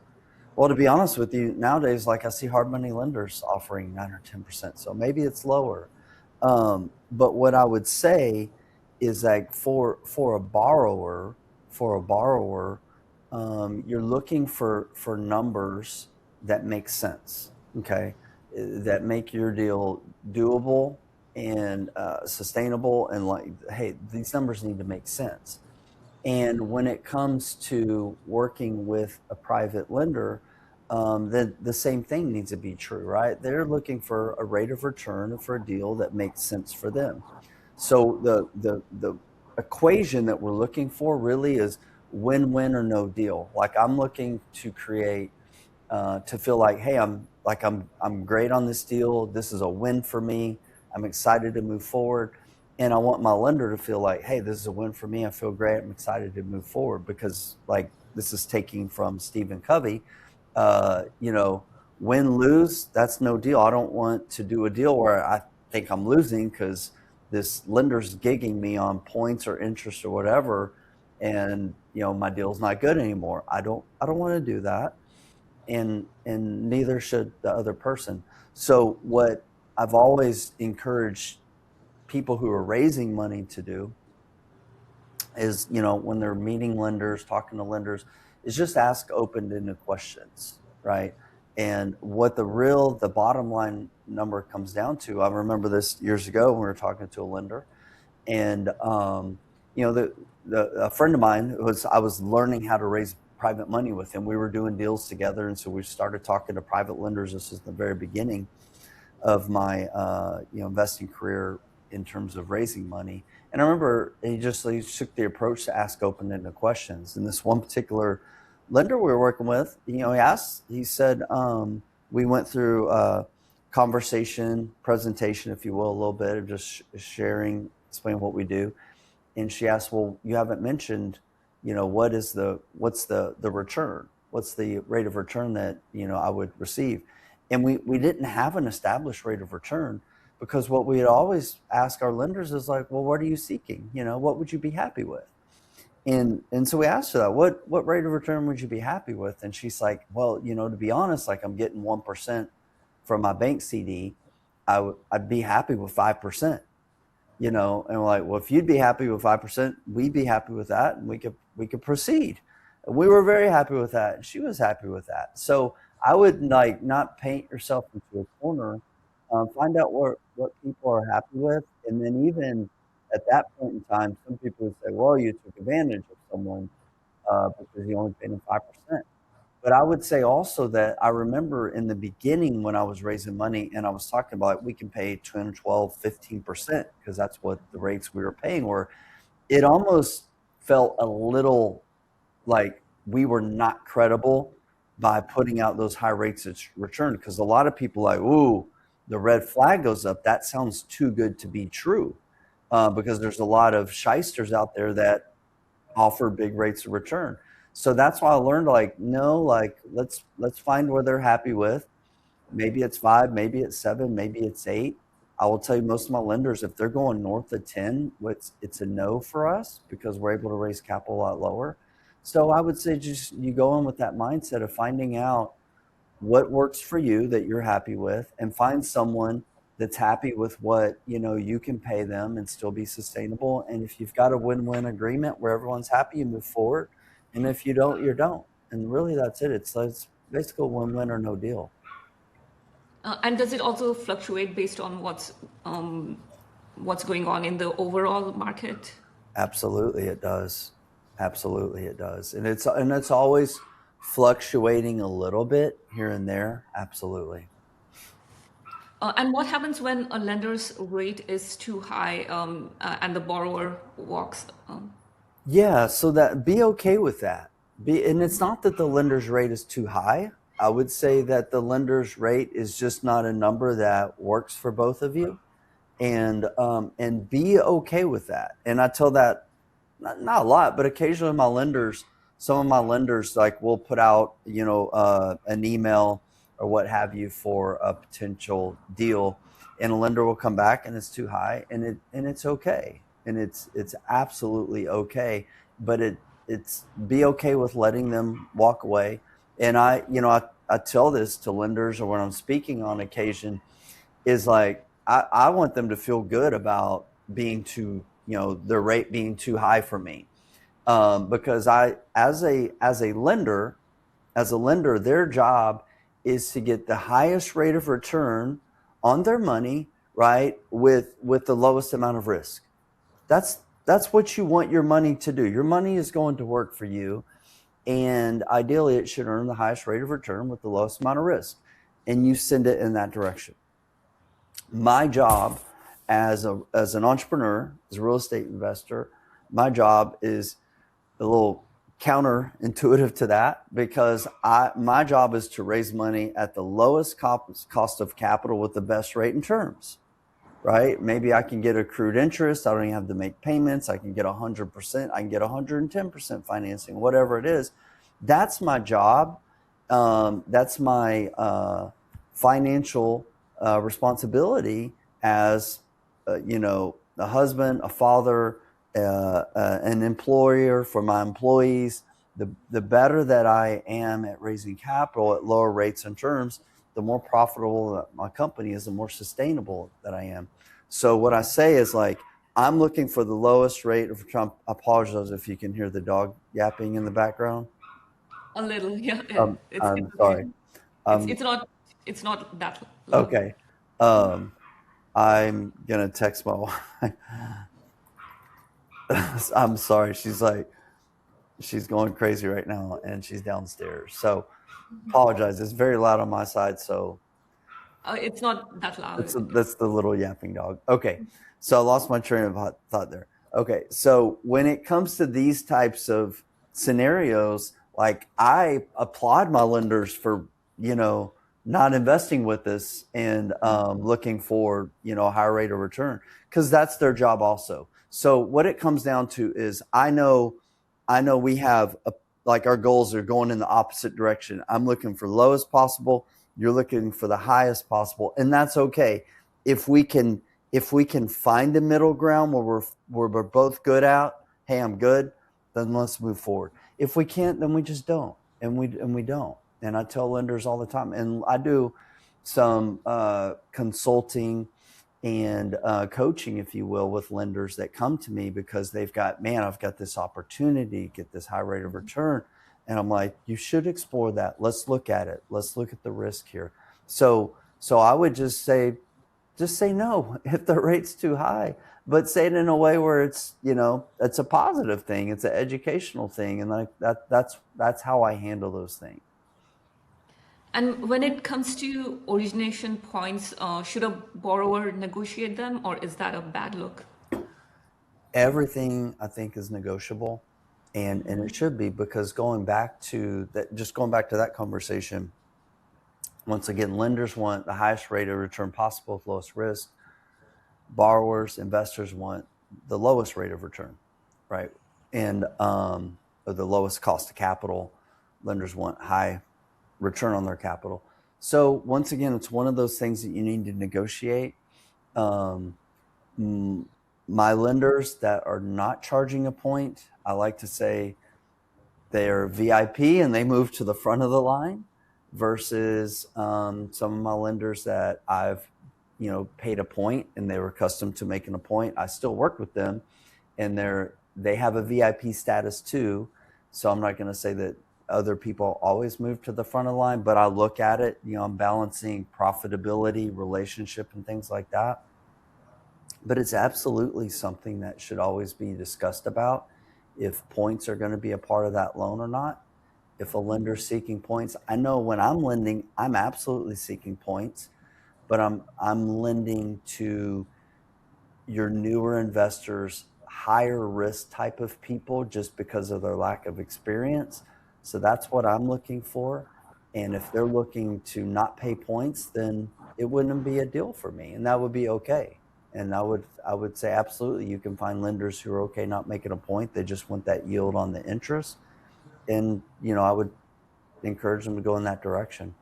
well, to be honest with you, nowadays, like I see hard money lenders offering 9 or 10%. So maybe it's lower. But what I would say is like for a borrower, you're looking for numbers that make sense. Okay, that make your deal doable and sustainable, and like, hey, these numbers need to make sense. And when it comes to working with a private lender, the same thing needs to be true, right? They're looking for a rate of return for a deal that makes sense for them. So the equation that we're looking for really is win-win or no deal. Like I'm looking to create to feel like, hey, I'm great on this deal. This is a win for me. I'm excited to move forward. And I want my lender to feel like, hey, this is a win for me. I feel great. I'm excited to move forward because, like, this is taking from Stephen Covey, win, lose, that's no deal. I don't want to do a deal where I think I'm losing because this lender's gigging me on points or interest or whatever, and my deal's not good anymore. I don't want to do that, and neither should the other person. So what I've always encouraged people who are raising money to do is, when they're meeting lenders, talking to lenders, is just ask open-ended questions, right? And what the bottom line number comes down to, I remember this years ago when we were talking to a lender, and a friend of mine I was learning how to raise private money with him. We were doing deals together, and so we started talking to private lenders. This is the very beginning of my investing career in terms of raising money. And I remember he took the approach to ask open-ended questions. And this one particular lender we were working with, he said, we went through a conversation, presentation, if you will, a little bit of just sharing, explaining what we do. And she asked, well, you haven't mentioned, what's the return? What's the rate of return that, I would receive? And we didn't have an established rate of return, because what we had always ask our lenders is like, well, what are you seeking? What would you be happy with? And so we asked her that, what rate of return would you be happy with? And she's like, well, to be honest, like I'm getting 1% from my bank CD. I'd be happy with 5%, and we're like, well, if you'd be happy with 5%, we'd be happy with that, and we could proceed. And we were very happy with that, and she was happy with that. So I would like not paint yourself into a corner. Find out what people are happy with, and then even at that point in time, some people would say, well, you took advantage of someone because you only paid them 5%. But I would say also that I remember in the beginning when I was raising money and I was talking about we can pay 10, 12, 15% because that's what the rates we were paying were. It almost felt a little like we were not credible by putting out those high rates of return, because a lot of people are like, ooh, the red flag goes up. That sounds too good to be true, because there's a lot of shysters out there that offer big rates of return. So that's why I learned, like, no, like let's find where they're happy with. Maybe it's 5, maybe it's 7, maybe it's 8. I will tell you, most of my lenders, if they're going north of 10, it's a no for us because we're able to raise capital a lot lower. So I would say just you go in with that mindset of finding out what works for you that you're happy with, and find someone that's happy with what you can pay them and still be sustainable. And if you've got a win-win agreement where everyone's happy, you move forward. And if you don't, you don't. And really, that's it. It's basically a win-win or no deal. And does it also fluctuate based on what's going on in the overall market? Absolutely, it does. Absolutely, it does. And it's always fluctuating a little bit here and there. Absolutely. And what happens when a lender's rate is too high and the borrower walks? Yeah, so that be okay with that. And it's not that the lender's rate is too high. I would say that the lender's rate is just not a number that works for both of you, and be okay with that. And I tell that not a lot, but occasionally some of my lenders like will put out, an email or what have you for a potential deal, and a lender will come back and it's too high, and it's okay, and it's absolutely okay, but it's be okay with letting them walk away. And I tell this to lenders, or when I'm speaking on occasion, is like I want them to feel good about being too, their rate being too high for me, because I as a lender, their job is to get the highest rate of return on their money, right, with the lowest amount of risk. That's what you want your money to do. Your money is going to work for you, and ideally it should earn the highest rate of return with the lowest amount of risk, and you send it in that direction. My job as an entrepreneur, as a real estate investor, my job is a little counterintuitive to that, because my job is to raise money at the lowest cost of capital with the best rate and terms, right? Maybe I can get accrued interest. I don't even have to make payments. I can get 100%. I can get 110% financing, whatever it is. That's my job. That's my financial responsibility as, a husband, a father, an employer for my employees. The better that I am at raising capital at lower rates and terms, the more profitable that my company is, the more sustainable that I am. So what I say is, like, I'm looking for the lowest rate of return. I apologize if you can hear the dog yapping in the background. A little, yeah. I'm It's okay. sorry. It's Um, it's not it's not that loud. okay. Um, I'm gonna text my wife. I'm sorry. She's going crazy right now, and she's downstairs. So apologize. It's very loud on my side. So It's not that loud. that's the little yapping dog. Okay. So I lost my train of thought there. Okay. So when it comes to these types of scenarios, like, I applaud my lenders for, not investing with us and looking for, a higher rate of return, because that's their job also. So what it comes down to is, I know we have like, our goals are going in the opposite direction. I'm looking for lowest possible. You're looking for the highest possible, and that's okay. If we can find a middle ground where we're both good at, hey, I'm good, then let's move forward. If we can't, then we just don't, and we don't. And I tell lenders all the time, and I do some consulting and coaching, if you will, with lenders that come to me because I've got this opportunity to get this high rate of return. And I'm like, you should explore that. Let's look at it. Let's look at the risk here. So I would just say no if the rate's too high, but say it in a way where it's a positive thing. It's an educational thing. And like that's how I handle those things. And when it comes to origination points, should a borrower negotiate them, or is that a bad look? Everything, I think, is negotiable, and it should be, because going back to that conversation, once again, lenders want the highest rate of return possible with lowest risk. Borrowers, investors want the lowest rate of return, right? And or the lowest cost of capital. Lenders want high return on their capital. So once again, it's one of those things that you need to negotiate. My lenders that are not charging a point, I like to say they're VIP and they move to the front of the line, versus some of my lenders that I've paid a point and they were accustomed to making a point. I still work with them, and they have a VIP status too. So I'm not going to say that other people always move to the front of the line, but I look at it, I'm balancing profitability, relationship, and things like that. But it's absolutely something that should always be discussed about, if points are going to be a part of that loan or not. If a lender's seeking points, I know when I'm lending, I'm absolutely seeking points, but I'm lending to your newer investors, higher risk type of people, just because of their lack of experience. So that's what I'm looking for. And if they're looking to not pay points, then it wouldn't be a deal for me, and that would be okay. And I would say absolutely, you can find lenders who are okay not making a point. They just want that yield on the interest, and I would encourage them to go in that direction.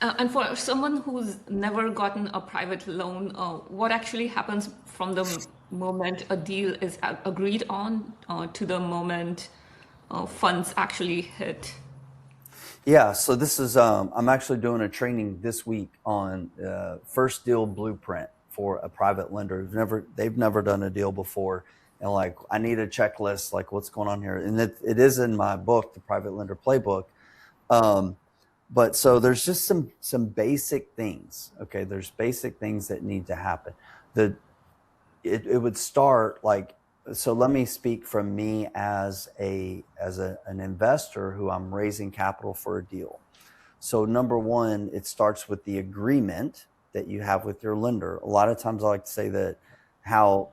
And for someone who's never gotten a private loan, what actually happens from the moment a deal is agreed on to the moment funds actually hit? Yeah, so this is I'm actually doing a training this week on first deal blueprint for a private lender who's they've never done a deal before, and like I need a checklist, like what's going on here, and it is in my book, the Private Lender Playbook. Um, but so there's just some basic things. Okay, there's basic things that need to happen. The it would start like, so let me speak from me as an investor who I'm raising capital for a deal. So number one, it starts with the agreement that you have with your lender. A lot of times I like to say that how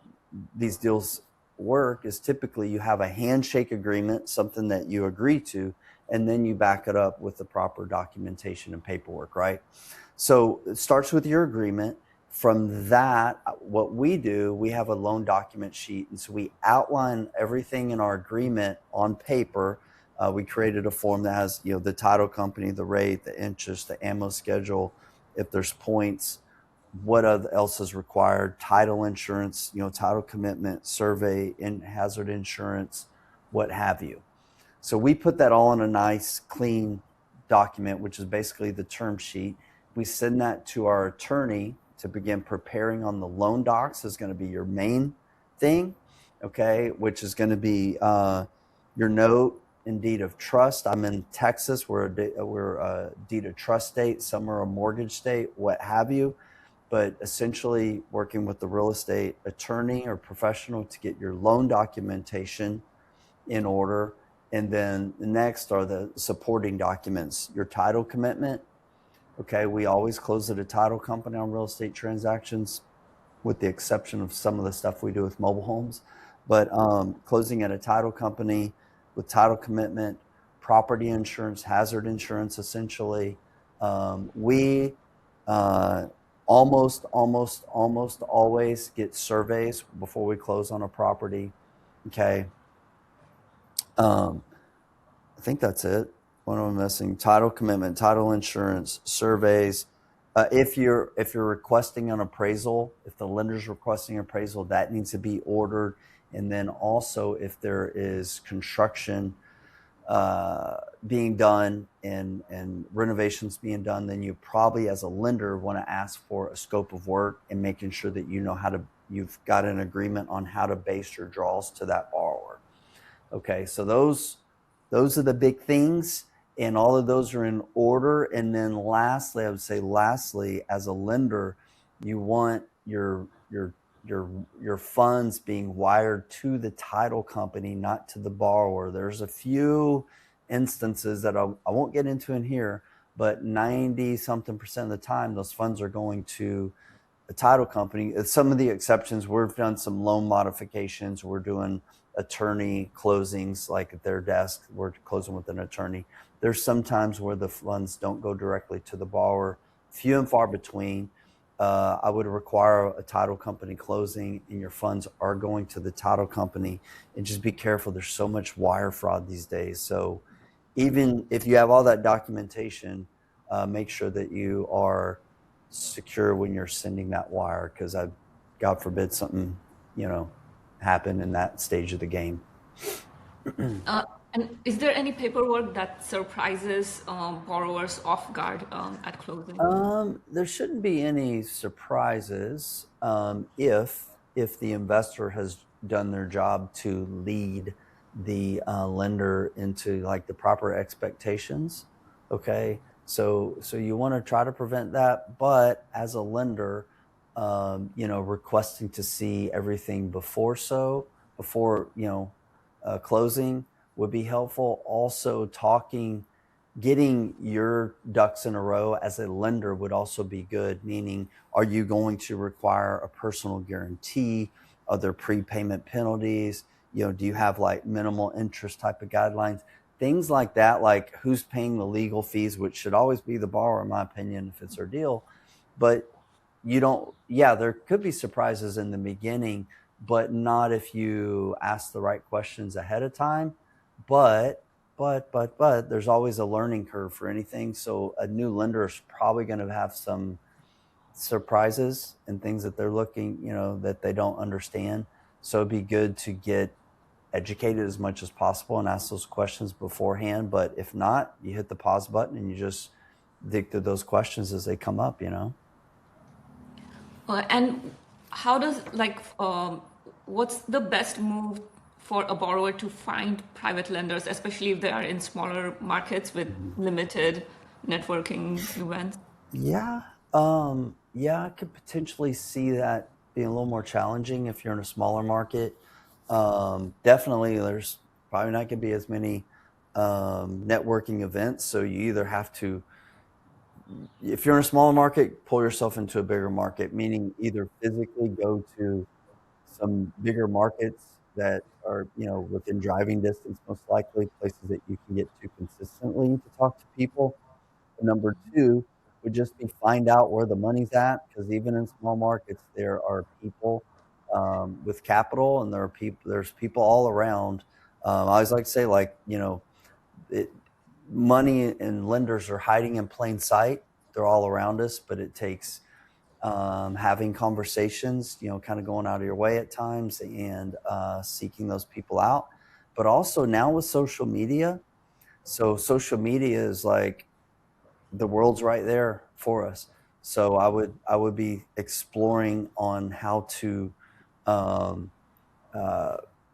these deals work is typically you have a handshake agreement, something that you agree to, and then you back it up with the proper documentation and paperwork, right? So it starts with your agreement. From that, what we do, we have a loan document sheet. And so we outline everything in our agreement on paper. We created a form that has, the title company, the rate, the interest, the ammo schedule, if there's points, what else is required, title insurance, title commitment, survey, and hazard insurance, what have you. So we put that all in a nice, clean document, which is basically the term sheet. We send that to our attorney to begin preparing on the loan docs. Is going to be your main thing, okay, which is going to be your note and deed of trust. I'm in Texas. We're a deed of trust state. Some are a mortgage state, what have you. But essentially working with the real estate attorney or professional to get your loan documentation in order. And then the next are the supporting documents, your title commitment. Okay, we always close at a title company on real estate transactions, with the exception of some of the stuff we do with mobile homes. But closing at a title company with title commitment, property insurance, hazard insurance, essentially. We almost always get surveys before we close on a property. Okay. I think that's it. What am I missing? Title commitment, title insurance, surveys. If you're requesting an appraisal, if the lender's requesting an appraisal, that needs to be ordered. And then also, if there is construction being done and renovations being done, then you probably, as a lender, want to ask for a scope of work and making sure that you've got an agreement on how to base your draws to that borrower. Okay, so those are the big things, and all of those are in order. And then lastly, I would say as a lender, you want your funds being wired to the title company, not to the borrower. There's a few instances that I won't get into in here, but 90-something% of the time, those funds are going to a title company. Some of the exceptions, we've done some loan modifications. We're doing attorney closings, like at their desk, we're closing with an attorney. There's some times where the funds don't go directly to the borrower, few and far between. I would require a title company closing, and your funds are going to the title company. And just be careful, there's so much wire fraud these days. So even if you have all that documentation, make sure that you are secure when you're sending that wire, because God forbid something happen in that stage of the game. And is there any paperwork that surprises borrowers off guard at closing? There shouldn't be any surprises if the investor has done their job to lead the lender into like the proper expectations. Okay, so you want to try to prevent that, but as a lender, requesting to see everything before closing would be helpful. Also, getting your ducks in a row as a lender would also be good. Meaning, are you going to require a personal guarantee? Are there prepayment penalties? Do you have like minimal interest type of guidelines? things like that, like who's paying the legal fees, which should always be the borrower, in my opinion, if it's their deal. But you don't, yeah, there could be surprises in the beginning, but not if you ask the right questions ahead of time. But there's always a learning curve for anything. So a new lender is probably going to have some surprises and things that they're looking, that they don't understand. So it'd be good to get educated as much as possible and ask those questions beforehand. But if not, you hit the pause button and you just dig through those questions as they come up, And how does what's the best move for a borrower to find private lenders, especially if they are in smaller markets with limited networking events? Yeah. Yeah, I could potentially see that being a little more challenging if you're in a smaller market. Definitely there's probably not going to be as many networking events. So you either have to, if you're in a smaller market, pull yourself into a bigger market, meaning either physically go to some bigger markets that are, within driving distance, most likely places that you can get to consistently to talk to people. Number two would just be find out where the money's at, because even in small markets, there are people with capital, and there's people all around. I always like to say, like, it, money and lenders are hiding in plain sight. They're all around us, but it takes having conversations, kind of going out of your way at times and seeking those people out. But also now with social media, so social media is like the world's right there for us. So I would be exploring on how to um,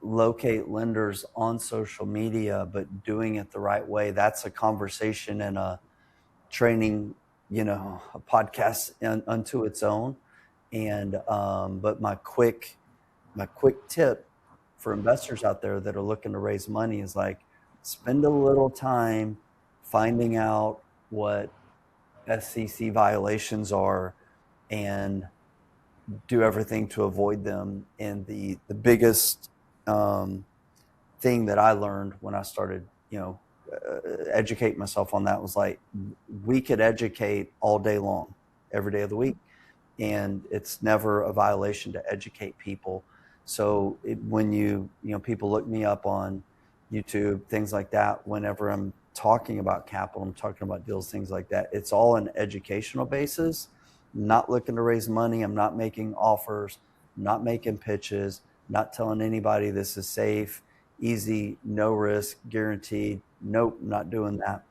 locate lenders on social media, but doing it the right way. That's a conversation and a training, a podcast unto its own. And but my quick tip for investors out there that are looking to raise money is like, spend a little time finding out what SEC violations are and do everything to avoid them. And the biggest thing that I learned when I started, educate myself on that was like, we could educate all day long, every day of the week, and it's never a violation to educate people. So when people look me up on YouTube, things like that, whenever I'm talking about capital, I'm talking about deals, things like that, it's all an educational basis. I'm not looking to raise money. I'm not making offers, not making pitches, not telling anybody this is safe, easy, no risk, guaranteed. Nope, not doing that.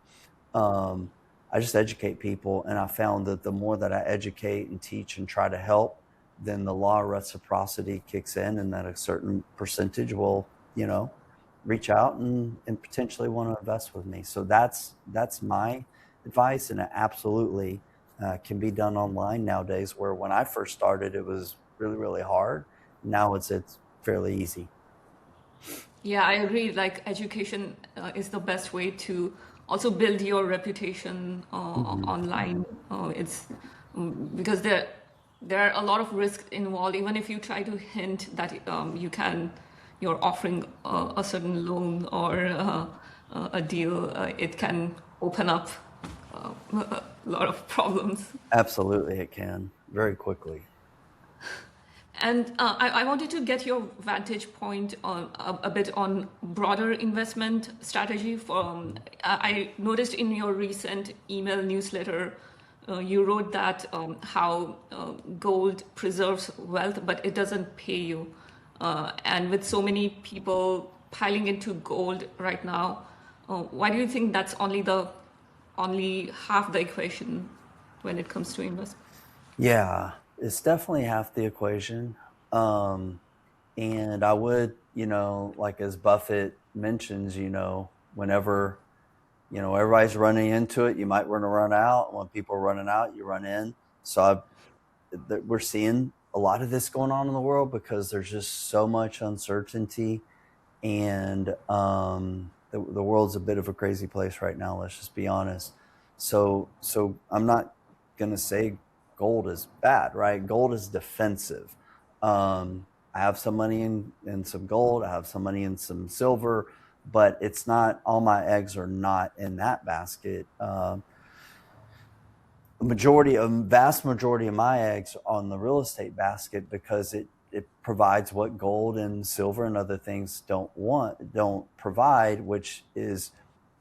I just educate people, and I found that the more that I educate and teach and try to help, then the law of reciprocity kicks in, and that a certain percentage will, reach out and potentially want to invest with me. So that's my advice, and it absolutely can be done online nowadays, where when I first started, it was really, really hard. Now it's fairly easy. Yeah, I agree. Like education is the best way to also build your reputation Mm-hmm. online. It's because there are a lot of risks involved. Even if you try to hint that you're offering a certain loan or a deal, it can open up a lot of problems. Absolutely, it can very quickly. And I wanted to get your vantage point on a bit on broader investment strategy. I noticed in your recent email newsletter, you wrote that how gold preserves wealth, but it doesn't pay you. And with so many people piling into gold right now, why do you think that's only half the equation when it comes to investment? Yeah, it's definitely half the equation. And I would, like as Buffett mentions, whenever, everybody's running into it, you might run out. When people are running out, you run in. So we're seeing a lot of this going on in the world because there's just so much uncertainty, and the world's a bit of a crazy place right now. Let's just be honest. So I'm not gonna say gold is bad, right? Gold is defensive. I have some money in some gold. I have some money in some silver. but it's not, all my eggs are not in that basket. Vast majority of my eggs on the real estate basket, because it provides what gold and silver and other things don't provide, which is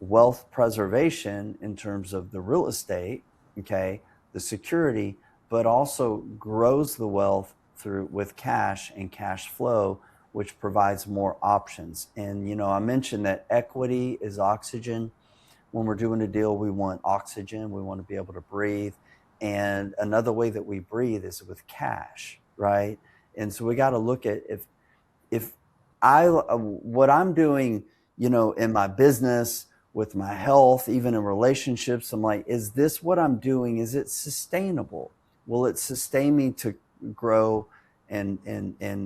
wealth preservation in terms of the real estate, okay, the security, but also grows the wealth with cash and cash flow, which provides more options. And I mentioned that equity is oxygen. When we're doing a deal, we want oxygen. We want to be able to breathe. And another way that we breathe is with cash, right? And so we got to look at if what I'm doing, in my business, with my health, even in relationships, I'm like, is this what I'm doing? Is it sustainable? Will it sustain me to grow and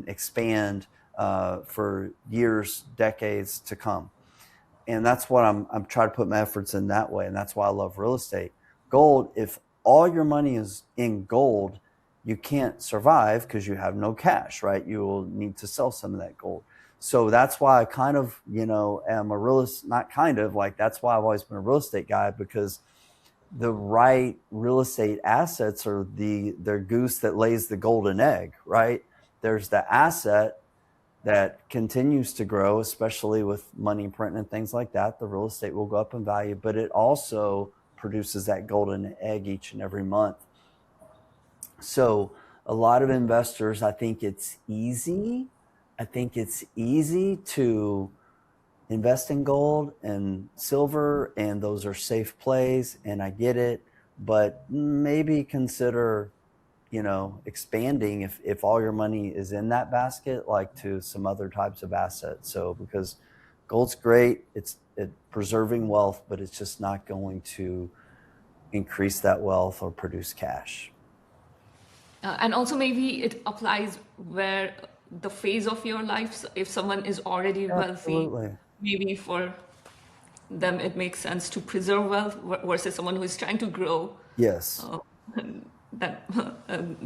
expand for years, decades to come? And that's what I'm trying to put my efforts in that way. And that's why I love real estate. Gold, if all your money is in gold, you can't survive because you have no cash, right? You will need to sell some of that gold. So that's why I kind of, am a realist, not kind of, like, that's why I've always been a real estate guy, because the right real estate assets are the goose that lays the golden egg, right? There's the asset that continues to grow, especially with money print and things like that. The real estate will go up in value, but it also produces that golden egg each and every month. So a lot of investors, I think it's easy to invest in gold and silver, and those are safe plays, and I get it, but maybe consider expanding if all your money is in that basket, like to some other types of assets. So because gold's great, it's preserving wealth, but it's just not going to increase that wealth or produce cash. And also maybe it applies where the phase of your life, so if someone is already wealthy, Absolutely. maybe for them it makes sense to preserve wealth versus someone who is trying to grow. Yes. That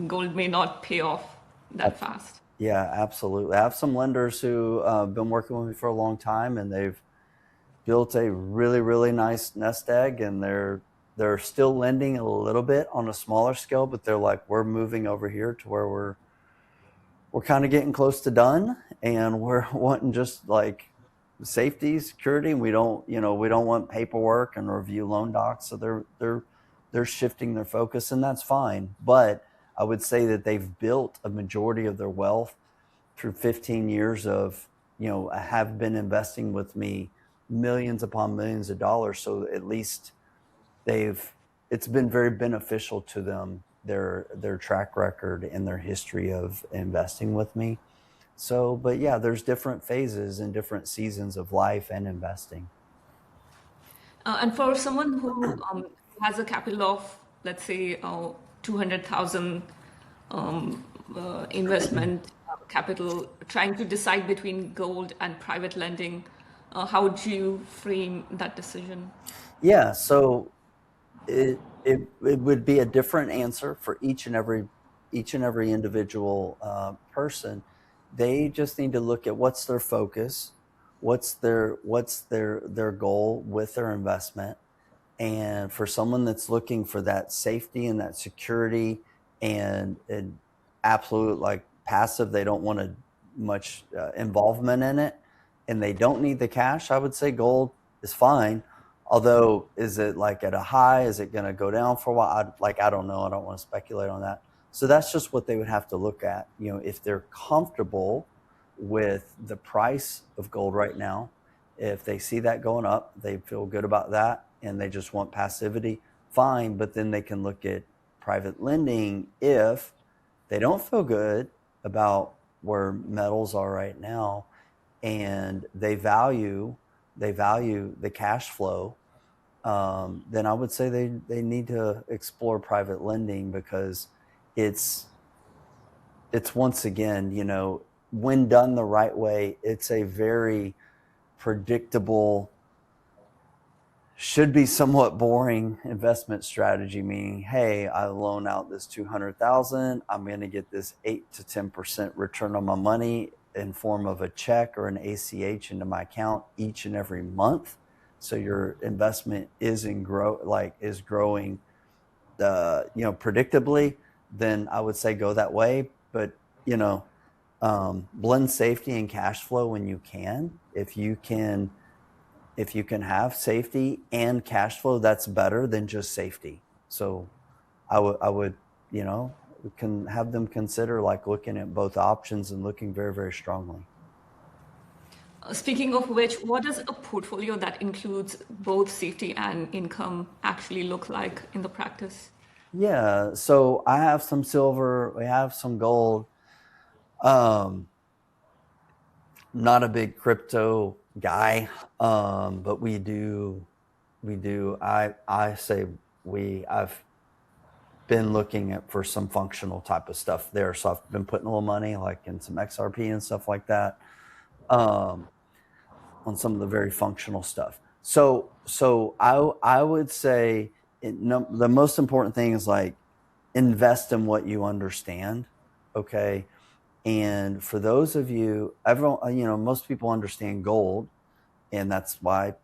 gold may not pay off that fast. Yeah, absolutely. I have some lenders who have been working with me for a long time, and they've built a really, really nice nest egg, and they're still lending a little bit on a smaller scale, but they're like, we're moving over here to where we're kind of getting close to done, and we're wanting just like safety, security, and we don't want paperwork and review loan docs. So they're shifting their focus, and that's fine. But I would say that they've built a majority of their wealth through 15 years of, have been investing with me millions upon millions of dollars. So at least it's been very beneficial to them, their track record and their history of investing with me. So, but yeah, there's different phases and different seasons of life and investing. And for someone who has a capital of, let's say, 200,000 investment capital, trying to decide between gold and private lending, how would you frame that decision? Yeah, so it would be a different answer for each and every individual person. They just need to look at what's their focus, what's their goal with their investment. And for someone that's looking for that safety and that security and absolute like passive, they don't want much involvement in it, and they don't need the cash, I would say gold is fine. Although, is it like at a high? Is it going to go down for a while? I don't know. I don't want to speculate on that. So that's just what they would have to look at. If they're comfortable with the price of gold right now, if they see that going up, they feel good about that, and they just want passivity, fine. But then they can look at private lending if they don't feel good about where metals are right now, and they value the cash flow. Then I would say they need to explore private lending, because it's once again, when done the right way, it's a very predictable, should be somewhat boring investment strategy, meaning, hey, I loan out this 200,000, I'm going to get this 8 to 10% return on my money in form of a check or an ACH into my account each and every month, so your investment is growing predictably, then I would say go that way. But blend safety and cash flow when you can. If you can have safety and cash flow, that's better than just safety. So I would we can have them consider like looking at both options and looking very, very strongly. Speaking of which, what does a portfolio that includes both safety and income actually look like in the practice? Yeah, so I have some silver, we have some gold. Not a big crypto guy, but we do. I say I've been looking for some functional type of stuff there, so I've been putting a little money like in some XRP and stuff like that, on some of the very functional stuff. So I would say the most important thing is like invest in what you understand. Okay. And for those of you, everyone, most people understand gold, and that's why a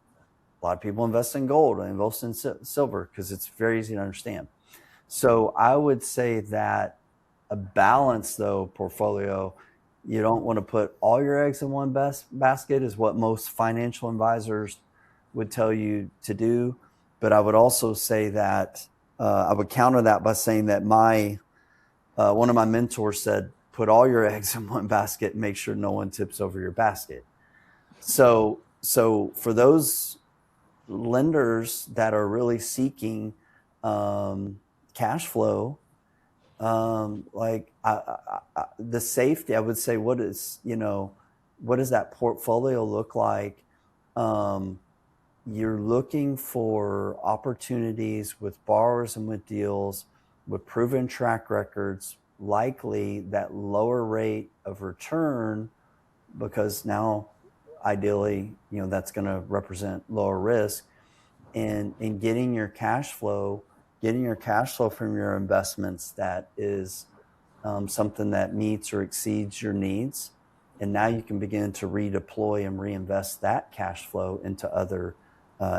lot of people invest in gold and invest in silver, because it's very easy to understand. So I would say that a balanced though portfolio, you don't want to put all your eggs in one basket, is what most financial advisors would tell you to do. But I would also say that I would counter that by saying that one of my mentors said, put all your eggs in one basket and make sure no one tips over your basket. So for those lenders that are really seeking cash flow, the safety, I would say, what does that portfolio look like? You're looking for opportunities with borrowers and with deals with proven track records, likely that lower rate of return, because now ideally, that's going to represent lower risk, and getting your cash flow from your investments that is something that meets or exceeds your needs. And now you can begin to redeploy and reinvest that cash flow into other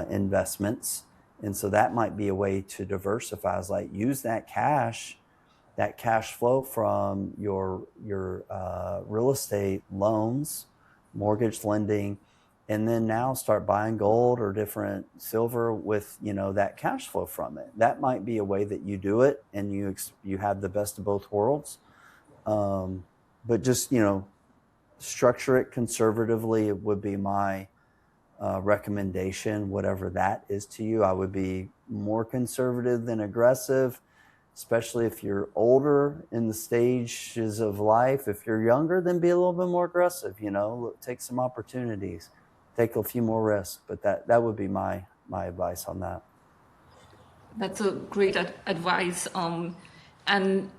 investments. And so that might be a way to diversify, is like use that cash flow from your real estate loans, mortgage lending, and then now start buying gold or different silver with that cash flow from it. That might be a way that you do it, and you have the best of both worlds. But just structure it conservatively. It would be my recommendation, whatever that is to you. I would be more conservative than aggressive, especially if you're older in the stages of life. If you're younger, then be a little bit more aggressive. Take some opportunities, take a few more risks. But that would be my advice on that. That's a great advice. And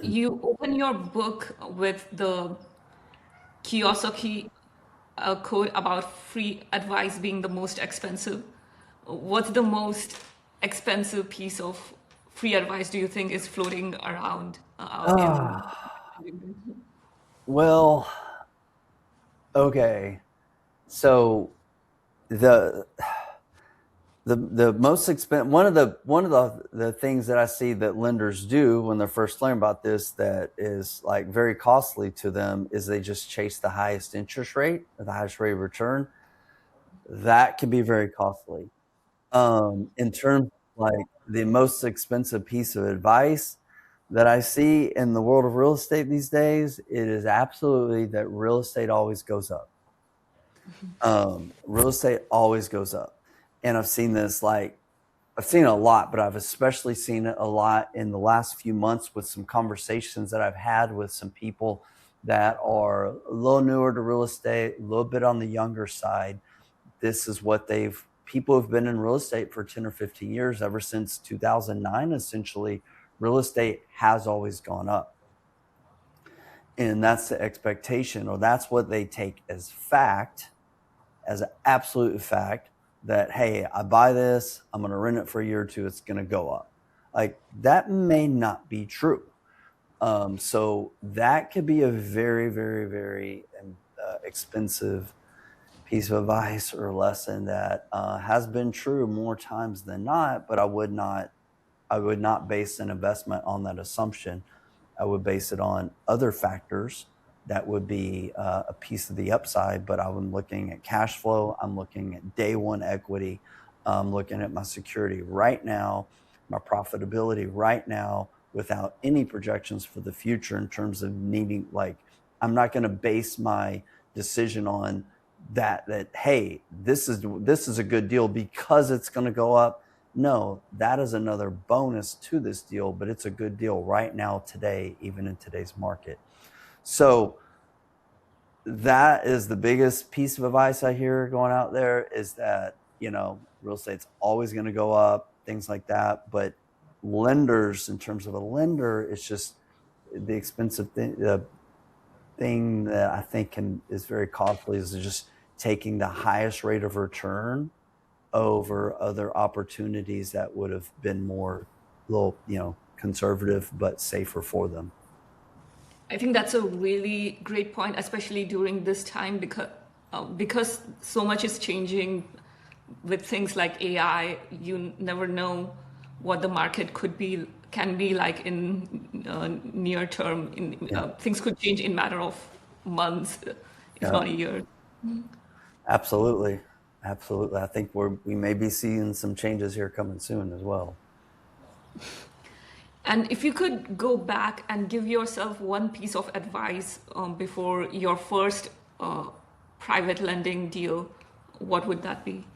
you open your book with the Kiyosaki quote about free advice being the most expensive. What's the most expensive piece of free advice do you think is floating around Well, okay. So the most expensive, one of the things that I see that lenders do when they're first learning about this, that is like very costly to them, is they just chase the highest interest rate or the highest rate of return. That can be very costly. In terms of like the most expensive piece of advice that I see in the world of real estate these days, it is absolutely that real estate always goes up. Real estate always goes up. And I've seen this, I've seen it a lot, but I've especially seen it a lot in the last few months with some conversations that I've had with some people that are a little newer to real estate, a little bit on the younger side. This is what people have been in real estate for 10 or 15 years, ever since 2009, essentially. Real estate has always gone up. And that's the expectation, or that's what they take as fact, as an absolute fact, that, hey, I buy this, I'm going to rent it for a year or two, it's going to go up. Like, that may not be true. So that could be a very, very, very expensive piece of advice or lesson that has been true more times than not, but I would not base an investment on that assumption. I would base it on other factors that would be a piece of the upside, but I'm looking at cash flow. I'm looking at day one equity. I'm looking at my security right now, my profitability right now without any projections for the future in terms of needing, like, I'm not going to base my decision on that, hey, this is a good deal because it's going to go up. No, that is another bonus to this deal, but it's a good deal right now, today, even in today's market. So that is the biggest piece of advice I hear going out there, is that, real estate's always going to go up, things like that. But lenders, in terms of a lender, it's just the expensive thing. The thing that I think is very costly is just taking the highest rate of return over other opportunities that would have been more little, conservative but safer for them. I think that's a really great point, especially during this time, because so much is changing with things like AI. You never know what the market can be like in near term. Things could change in matter of months, if not a year. Absolutely. I think we may be seeing some changes here coming soon as well. And if you could go back and give yourself one piece of advice before your first private lending deal, what would that be?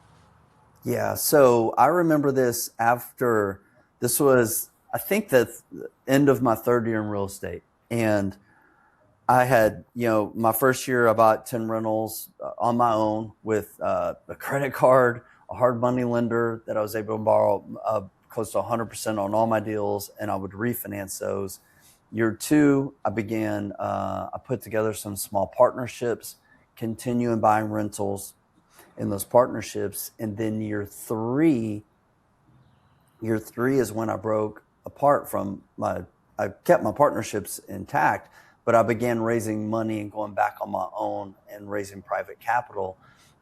Yeah, so I remember this was, I think, the end of my third year in real estate. And I had, my first year I bought 10 rentals on my own with a credit card, a hard money lender that I was able to borrow close to 100% on all my deals, and I would refinance those. Year two, I put together some small partnerships, continuing buying rentals in those partnerships. And then year three is when I broke apart I kept my partnerships intact, but I began raising money and going back on my own and raising private capital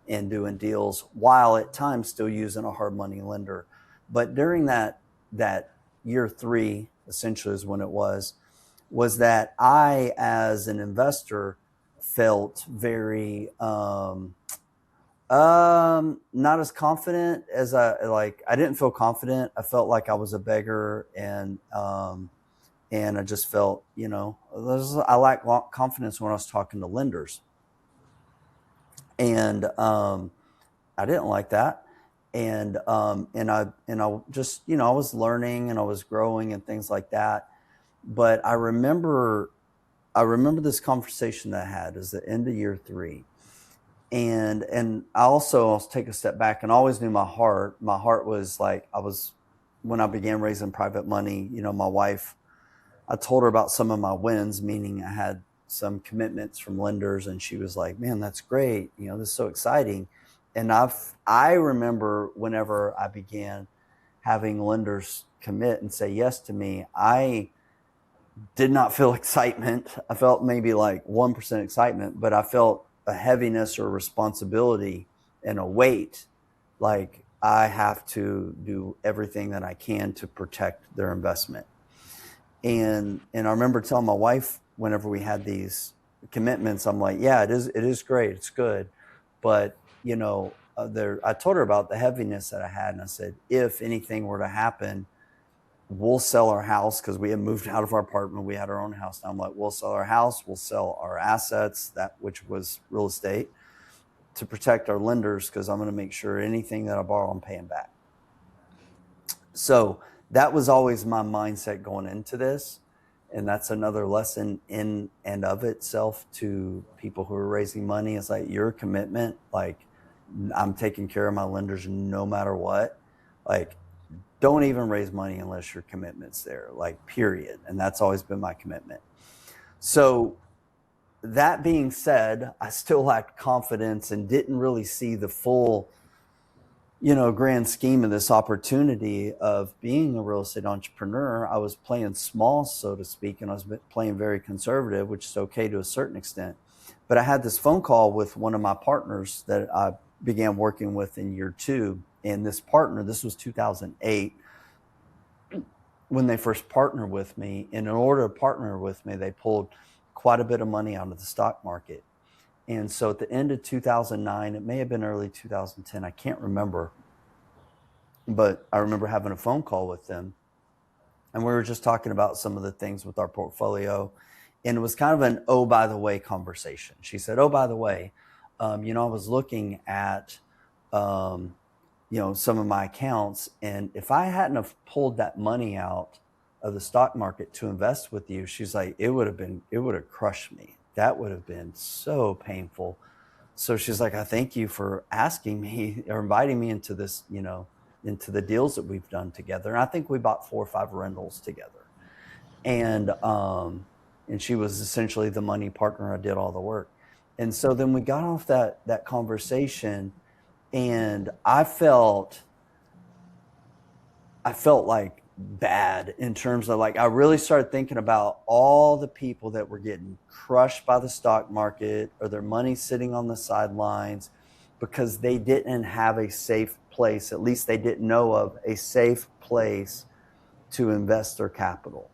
and doing deals, while at times still using a hard money lender. But during that year three, essentially, is when it was that I, as an investor, felt very not as confident as I didn't feel confident. I felt like I was a beggar, and I just felt, I lack confidence when I was talking to lenders, and I didn't like that. And I just, I was learning and I was growing and things like that. But I remember this conversation that I had is the end of year three. And I'll take a step back, and I always knew my heart was like, when I began raising private money, my wife, I told her about some of my wins, meaning I had some commitments from lenders, and she was like, man, that's great. This is so exciting. And I remember whenever I began having lenders commit and say yes to me, I did not feel excitement. I felt maybe like 1% excitement, but I felt a heaviness or responsibility and a weight, like I have to do everything that I can to protect their investment. And I remember telling my wife, whenever we had these commitments, I'm like, yeah, it is great, it's good, but I told her about the heaviness that I had, and I said, if anything were to happen, we'll sell our house, because we had moved out of our apartment. We had our own house now. I'm like, we'll sell our house, we'll sell our assets, which was real estate, to protect our lenders, because I'm going to make sure anything that I borrow, I'm paying back. So that was always my mindset going into this. And that's another lesson in and of itself to people who are raising money. It's like, your commitment, like, I'm taking care of my lenders no matter what. Like, don't even raise money unless your commitment's there, like, period. And that's always been my commitment. So that being said, I still lacked confidence and didn't really see the full grand scheme of this opportunity of being a real estate entrepreneur, I was playing small, so to speak, and I was playing very conservative, which is okay to a certain extent. But I had this phone call with one of my partners that I began working with in year 2. And this partner, this was 2008, when they first partnered with me. And in order to partner with me, they pulled quite a bit of money out of the stock market. And so at the end of 2009, it may have been early 2010, I can't remember, but I remember having a phone call with them. And we were just talking about some of the things with our portfolio. And it was kind of an, oh, by the way, conversation. She said, oh, by the way, I was looking at, some of my accounts. And if I hadn't have pulled that money out of the stock market to invest with you, she's like, it would have crushed me. That would have been so painful. So she's like, I thank you for asking me or inviting me into this, into the deals that we've done together. And I think we bought 4 or 5 rentals together. And she was essentially the money partner. I did all the work. And so then we got off that conversation, and I felt like bad in terms of, like, I really started thinking about all the people that were getting crushed by the stock market or their money sitting on the sidelines because they didn't have a safe place. At least they didn't know of a safe place to invest their capital.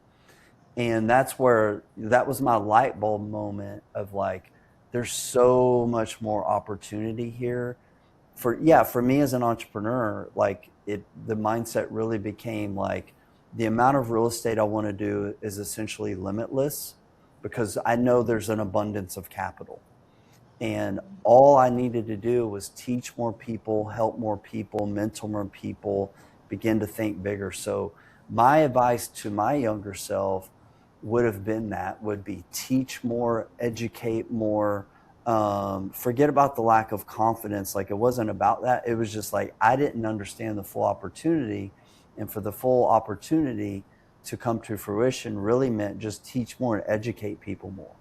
And that was my light bulb moment of, like, there's so much more opportunity here. For me as an entrepreneur, like, the mindset really became like, the amount of real estate I want to do is essentially limitless because I know there's an abundance of capital. And all I needed to do was teach more people, help more people, mentor more people, begin to think bigger. So my advice to my younger self would be teach more, educate more, forget about the lack of confidence. Like, it wasn't about that. It was just like, I didn't understand the full opportunity. And for the full opportunity to come to fruition really meant just teach more and educate people more.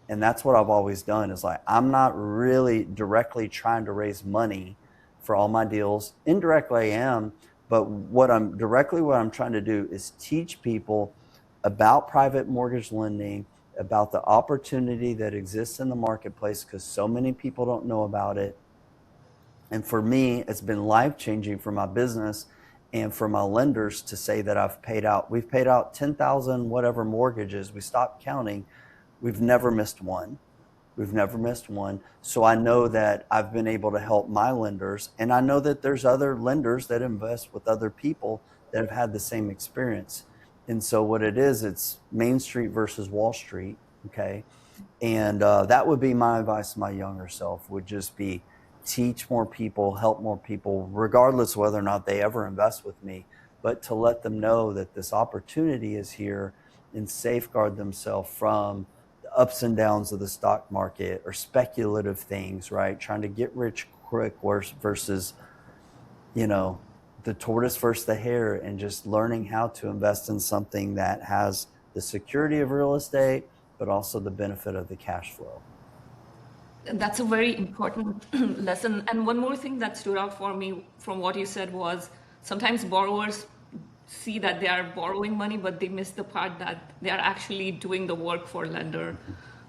And that's what I've always done, is like, I'm not really directly trying to raise money for all my deals. Indirectly I am, but what I'm trying to do is teach people about private mortgage lending, about the opportunity that exists in the marketplace, because so many people don't know about it. And for me, it's been life-changing for my business and for my lenders to say that we've paid out 10,000 whatever mortgages. We stopped counting. We've never missed one. So I know that I've been able to help my lenders, and I know that there's other lenders that invest with other people that have had the same experience. And so what it is, it's Main Street versus Wall Street, okay? And that would be my advice to my younger self, would just be teach more people, help more people, regardless of whether or not they ever invest with me, but to let them know that this opportunity is here and safeguard themselves from the ups and downs of the stock market or speculative things, right? Trying to get rich quick versus, the tortoise versus the hare, and just learning how to invest in something that has the security of real estate, but also the benefit of the cash flow. That's a very important lesson. And one more thing that stood out for me from what you said was, sometimes borrowers see that they are borrowing money, but they miss the part that they are actually doing the work for lender.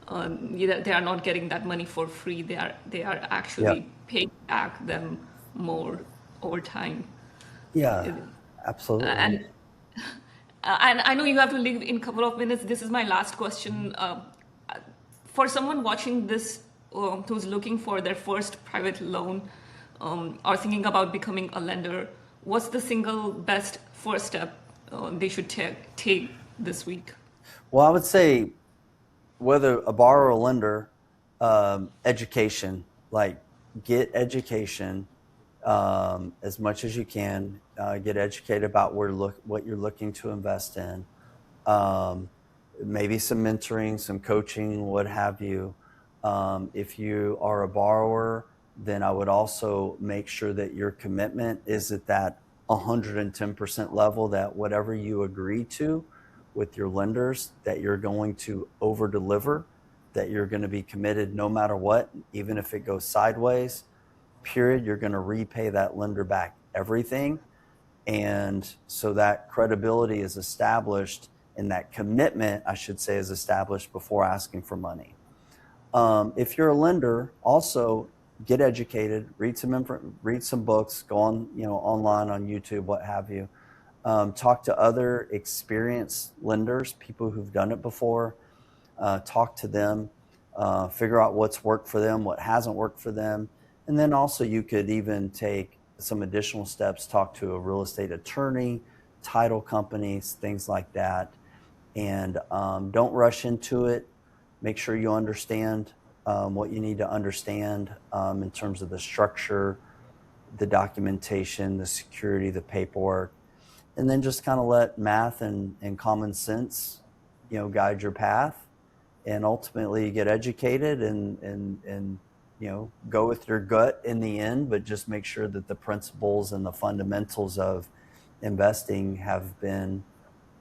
They are not getting that money for free. They are actually paying back them more over time. Yeah, absolutely. And I know you have to leave in a couple of minutes. This is my last question. For someone watching this who's looking for their first private loan or thinking about becoming a lender, what's the single best first step they should take this week? Well, I would say, whether a borrower or lender, education, like, get education as much as you can. Get educated about what you're looking to invest in. Maybe some mentoring, some coaching, what have you. If you are a borrower, then I would also make sure that your commitment is at that 110% level, that whatever you agree to with your lenders, that you're going to over deliver, that you're going to be committed no matter what, even if it goes sideways. period, you're going to repay that lender back everything. And so that credibility is established, and that commitment, I should say, is established before asking for money. If you're a lender, also get educated, read some books, go on, online on YouTube, what have you. Talk to other experienced lenders, people who've done it before. Talk to them, figure out what's worked for them, what hasn't worked for them. And then also you could even take some additional steps, talk to a real estate attorney, title companies, things like that. And don't rush into it. Make sure you understand what you need to understand in terms of the structure, the documentation, the security, the paperwork, and then just kind of let math and common sense, guide your path, and ultimately get educated and go with your gut in the end, but just make sure that the principles and the fundamentals of investing have been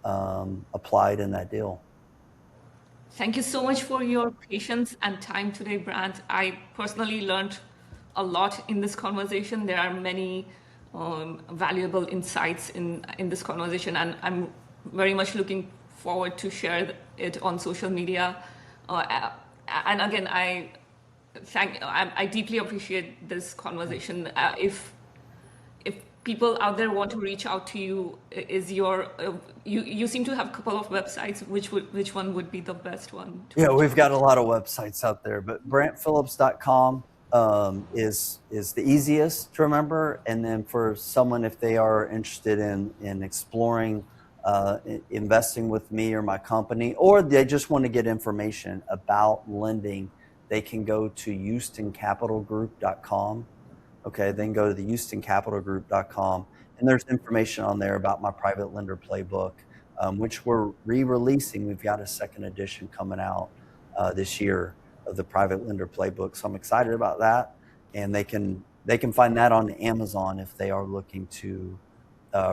applied in that deal. Thank you so much for your patience and time today, Brant. I personally learned a lot in this conversation. There are many valuable insights in this conversation, and I'm very much looking forward to share it on social media. And again, I deeply appreciate this conversation. If people out there want to reach out to you, you seem to have a couple of websites. Which one would be the best one? We've got a lot of websites out there, but brantphillips.com is the easiest to remember. And then for someone, if they are interested in exploring investing with me or my company, or they just want to get information about lending, they can go to houstoncapitalgroup.com. Okay, then go to the houstoncapitalgroup.com, and there's information on there about my Private Lender Playbook, which we're re-releasing. We've got a second edition coming out this year of the Private Lender Playbook, so I'm excited about that. And they can find that on Amazon if they are looking to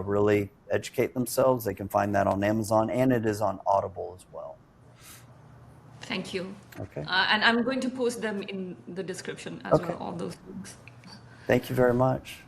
really educate themselves. They can find that on Amazon, and it is on Audible as well. Thank you. Okay. And I'm going to post them in the description as well, all those links. Thank you very much.